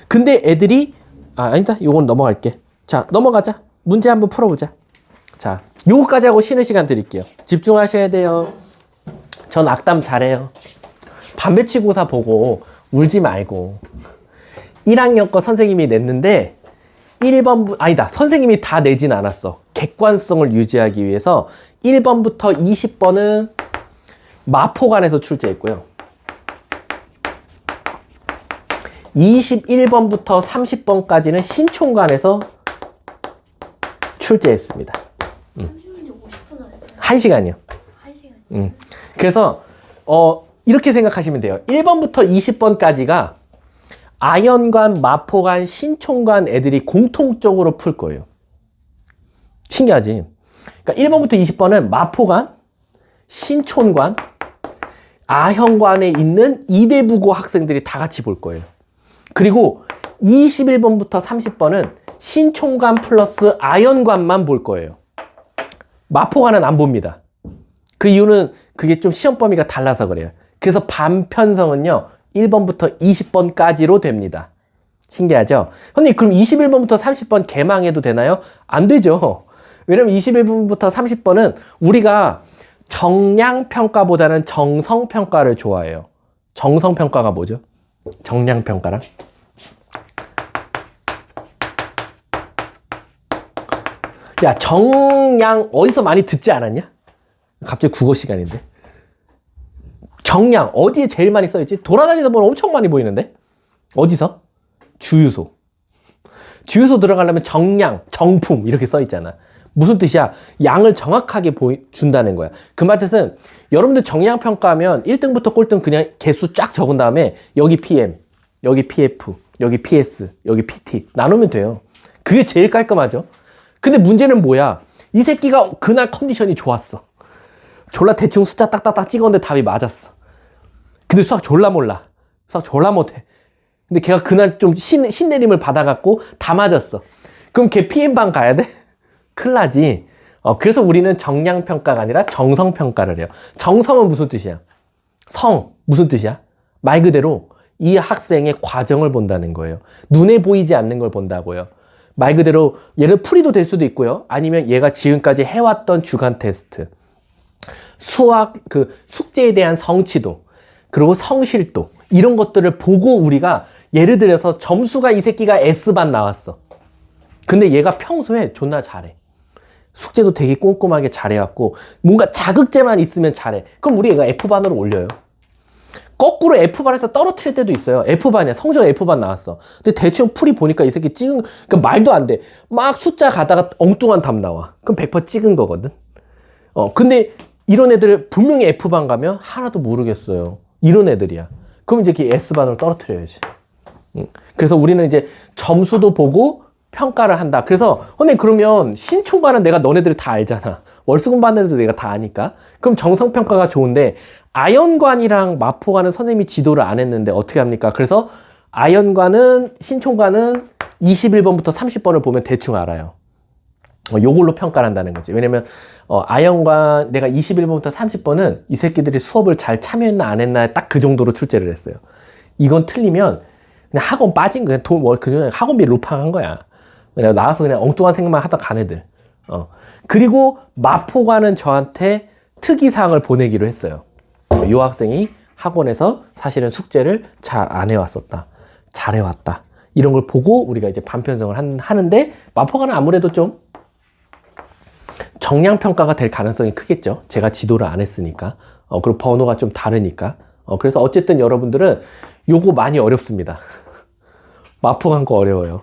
S1: 근데 애들이 아니다. 요건 넘어갈게. 자, 넘어가자. 문제 한번 풀어보자. 자, 요거까지 하고 쉬는 시간 드릴게요. 집중하셔야 돼요. 전 악담 잘해요. 반배치고사 보고 울지 말고. 1학년 거 선생님이 냈는데 1번, 아니다. 선생님이 다 내진 않았어. 객관성을 유지하기 위해서 1번부터 20번은 마포관에서 출제했고요. 21번부터 30번까지는 신촌관에서 출제했습니다. 1시간이요. 1시간. 그래서 이렇게 생각하시면 돼요. 1번부터 20번까지가 아현관, 마포관, 신촌관 애들이 공통적으로 풀 거예요. 신기하지? 그러니까 1번부터 20번은 마포관, 신촌관, 아현관에 있는 이대부고 학생들이 다 같이 볼 거예요. 그리고 21번부터 30번은 신촌관 플러스 아현관만 볼 거예요. 마포관은 안 봅니다. 그 이유는 그게 좀 시험 범위가 달라서 그래요. 그래서 반편성은요, 1번부터 20번까지로 됩니다. 신기하죠? 선생님, 그럼 21번부터 30번 개망해도 되나요? 안 되죠. 왜냐면 21번부터 30번은 우리가 정량평가보다는 정성평가를 좋아해요. 정성평가가 뭐죠? 정량평가랑? 야, 정량 어디서 많이 듣지 않았냐? 갑자기 국어 시간인데. 정량 어디에 제일 많이 써있지? 돌아다니다 보면 엄청 많이 보이는데? 어디서? 주유소. 주유소 들어가려면 정량, 정품 이렇게 써있잖아. 무슨 뜻이야? 양을 정확하게 준다는 거야. 그 말뜻은 여러분들 정량평가하면 1등부터 꼴등 그냥 개수 쫙 적은 다음에 여기 PM, 여기 PF, 여기 PS, 여기 PT 나누면 돼요. 그게 제일 깔끔하죠. 근데 문제는 뭐야? 이 새끼가 그날 컨디션이 좋았어. 졸라 대충 숫자 딱딱딱 찍었는데 답이 맞았어. 근데 수학 졸라 몰라. 수학 졸라 못해. 근데 걔가 그날 좀 신내림을 받아갖고 다 맞았어. 그럼 걔 PM방 가야 돼? 큰일 나지. 그래서 우리는 정량평가가 아니라 정성평가를 해요. 정성은 무슨 뜻이야? 성, 무슨 뜻이야? 말 그대로 이 학생의 과정을 본다는 거예요. 눈에 보이지 않는 걸 본다고요. 말 그대로 얘를 풀이도 될 수도 있고요. 아니면 얘가 지금까지 해왔던 주간 테스트, 수학, 숙제에 대한 성취도, 그리고 성실도, 이런 것들을 보고 우리가 예를 들어서 점수가 이 새끼가 S반 나왔어. 근데 얘가 평소에 존나 잘해. 숙제도 되게 꼼꼼하게 잘해왔고 뭔가 자극제만 있으면 잘해. 그럼 우리 얘가 F반으로 올려요. 거꾸로 F반에서 떨어뜨릴 때도 있어요. F반이야. 성적 F반 나왔어. 근데 대충 풀이 보니까 이 새끼 그러니까 말도 안 돼. 막 숫자 가다가 엉뚱한 답 나와. 그럼 100% 찍은 거거든. 근데 이런 애들 분명히 F반 가면 하나도 모르겠어요. 이런 애들이야. 그럼 이제 그 S반으로 떨어뜨려야지. 그래서 우리는 이제 점수도 보고 평가를 한다. 그래서 선생님 그러면 신촌반은 내가 너네들이 다 알잖아. 월수금 받는 애도 내가 다 아니까. 그럼 정성평가가 좋은데 아현관이랑 마포관은 선생님이 지도를 안 했는데 어떻게 합니까? 그래서 아현관은 신촌관은 21번부터 30번을 보면 대충 알아요. 요걸로 평가를 한다는 거지. 왜냐면 아현관 내가 21번부터 30번은 이 새끼들이 수업을 잘 참여했나 안 했나 딱 그 정도로 출제를 했어요. 이건 틀리면 그냥 학원 빠진 거야. 그냥 학원비 루팡한 거야. 그냥 나와서 그냥 엉뚱한 생각만 하다 간 애들. 그리고 마포관은 저한테 특이사항을 보내기로 했어요. 요 학생이 학원에서 사실은 숙제를 잘 안 해왔었다. 잘 해왔다. 이런 걸 보고 우리가 이제 반편성을 하는데 마포관은 아무래도 좀 정량평가가 될 가능성이 크겠죠. 제가 지도를 안 했으니까. 그리고 번호가 좀 다르니까. 그래서 어쨌든 여러분들은 요거 많이 어렵습니다. 마포관 거 어려워요.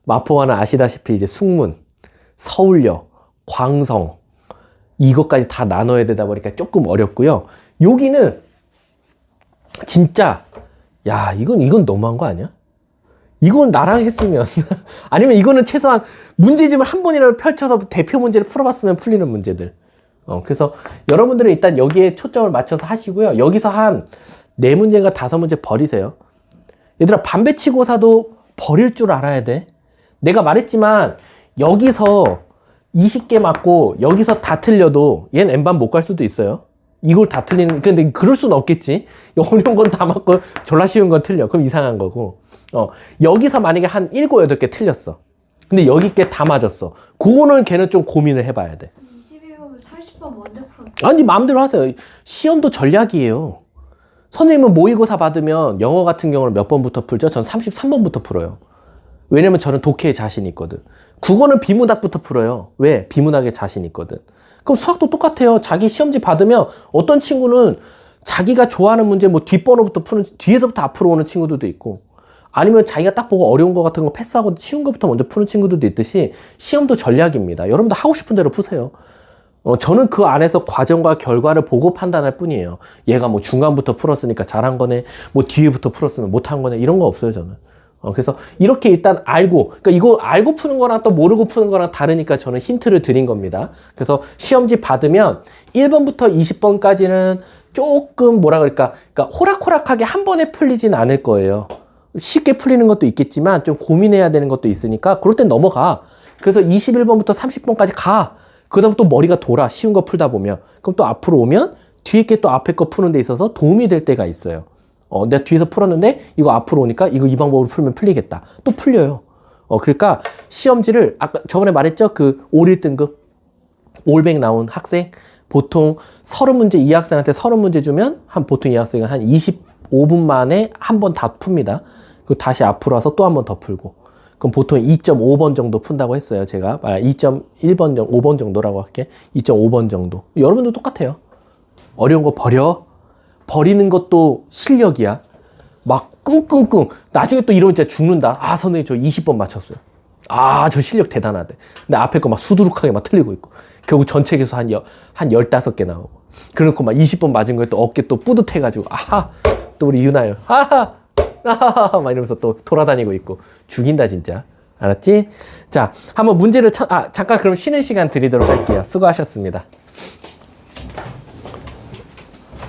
S1: 마포관은 아시다시피 이제 숙문, 서울역, 광성 이것까지 다 나눠야 되다 보니까 조금 어렵고요. 여기는 진짜 야, 이건 너무한 거 아니야? 이건 나랑 했으면 아니면 이거는 최소한 문제집을 한 번이라도 펼쳐서 대표 문제를 풀어봤으면 풀리는 문제들. 그래서 여러분들은 일단 여기에 초점을 맞춰서 하시고요. 여기서 한 4문제인가 5문제 버리세요. 얘들아, 반배치고사도 버릴 줄 알아야 돼. 내가 말했지만 여기서 20개 맞고 여기서 다 틀려도 얘는 N반 못 갈 수도 있어요. 이걸 다 틀리는, 근데 그럴 수는 없겠지. 어려운 건 다 맞고 졸라 쉬운 건 틀려. 그럼 이상한 거고. 여기서 만약에 한 7, 8개 틀렸어. 근데 여기 게 다 맞았어. 그거는 걔는 좀 고민을 해봐야 돼.
S2: 21번은 30번 먼저 풀어.
S1: 아니, 마음대로 하세요. 시험도 전략이에요. 선생님은 모의고사 받으면 영어 같은 경우는 몇 번부터 풀죠? 전 33번부터 풀어요. 왜냐면 저는 독해에 자신 있거든. 국어는 비문학부터 풀어요. 왜? 비문학에 자신 있거든. 그럼 수학도 똑같아요. 자기 시험지 받으면 어떤 친구는 자기가 좋아하는 문제 뭐 뒷번호부터 푸는, 뒤에서부터 앞으로 오는 친구들도 있고, 아니면 자기가 딱 보고 어려운 거 같은 거 패스하고 쉬운 거부터 먼저 푸는 친구들도 있듯이 시험도 전략입니다. 여러분도 하고 싶은 대로 푸세요. 저는 그 안에서 과정과 결과를 보고 판단할 뿐이에요. 얘가 뭐 중간부터 풀었으니까 잘한 거네, 뭐 뒤에부터 풀었으면 못한 거네, 이런 거 없어요, 저는. 그래서 이렇게 일단 알고, 그러니까 이거 알고 푸는 거랑 또 모르고 푸는 거랑 다르니까 저는 힌트를 드린 겁니다. 그래서 시험지 받으면 1번부터 20번까지는 조금 뭐라 그럴까, 그러니까 호락호락하게 한 번에 풀리진 않을 거예요. 쉽게 풀리는 것도 있겠지만 좀 고민해야 되는 것도 있으니까 그럴 땐 넘어가. 그래서 21번부터 30번까지 가. 그 다음 또 머리가 돌아. 쉬운 거 풀다 보면. 그럼 또 앞으로 오면 뒤에 게 또 앞에 거 푸는 데 있어서 도움이 될 때가 있어요. 내가 뒤에서 풀었는데 이거 앞으로 오니까 이거 이 방법으로 풀면 풀리겠다. 또 풀려요. 그러니까 시험지를 아까 저번에 말했죠? 그 올 1등급 올백 나온 학생 보통 30문제, 이 학생한테 30문제 주면 보통 이 학생은 한 25분 만에 한 번 다 풉니다. 그리고 다시 앞으로 와서 또 한 번 더 풀고. 그럼 보통 2.5번 정도 푼다고 했어요. 제가 2.1번 정도, 5번 정도라고 할게. 2.5번 정도. 여러분도 똑같아요. 어려운 거 버리는 것도 실력이야. 막 끙끙끙. 나중에 또 이러면 진짜 죽는다. 아, 선생님 저 20번 맞췄어요. 아, 저 실력 대단하대. 근데 앞에 거 막 수두룩하게 막 틀리고 있고. 결국 전체 개수 한 15개 나오고. 그래놓고 막 20번 맞은 거에 또 어깨 또 뿌듯해가지고. 아하! 또 우리 유나요. 아하! 아하하! 막 이러면서 또 돌아다니고 있고. 죽인다, 진짜. 알았지? 자, 한번 문제를 잠깐 그럼 쉬는 시간 드리도록 할게요. 수고하셨습니다.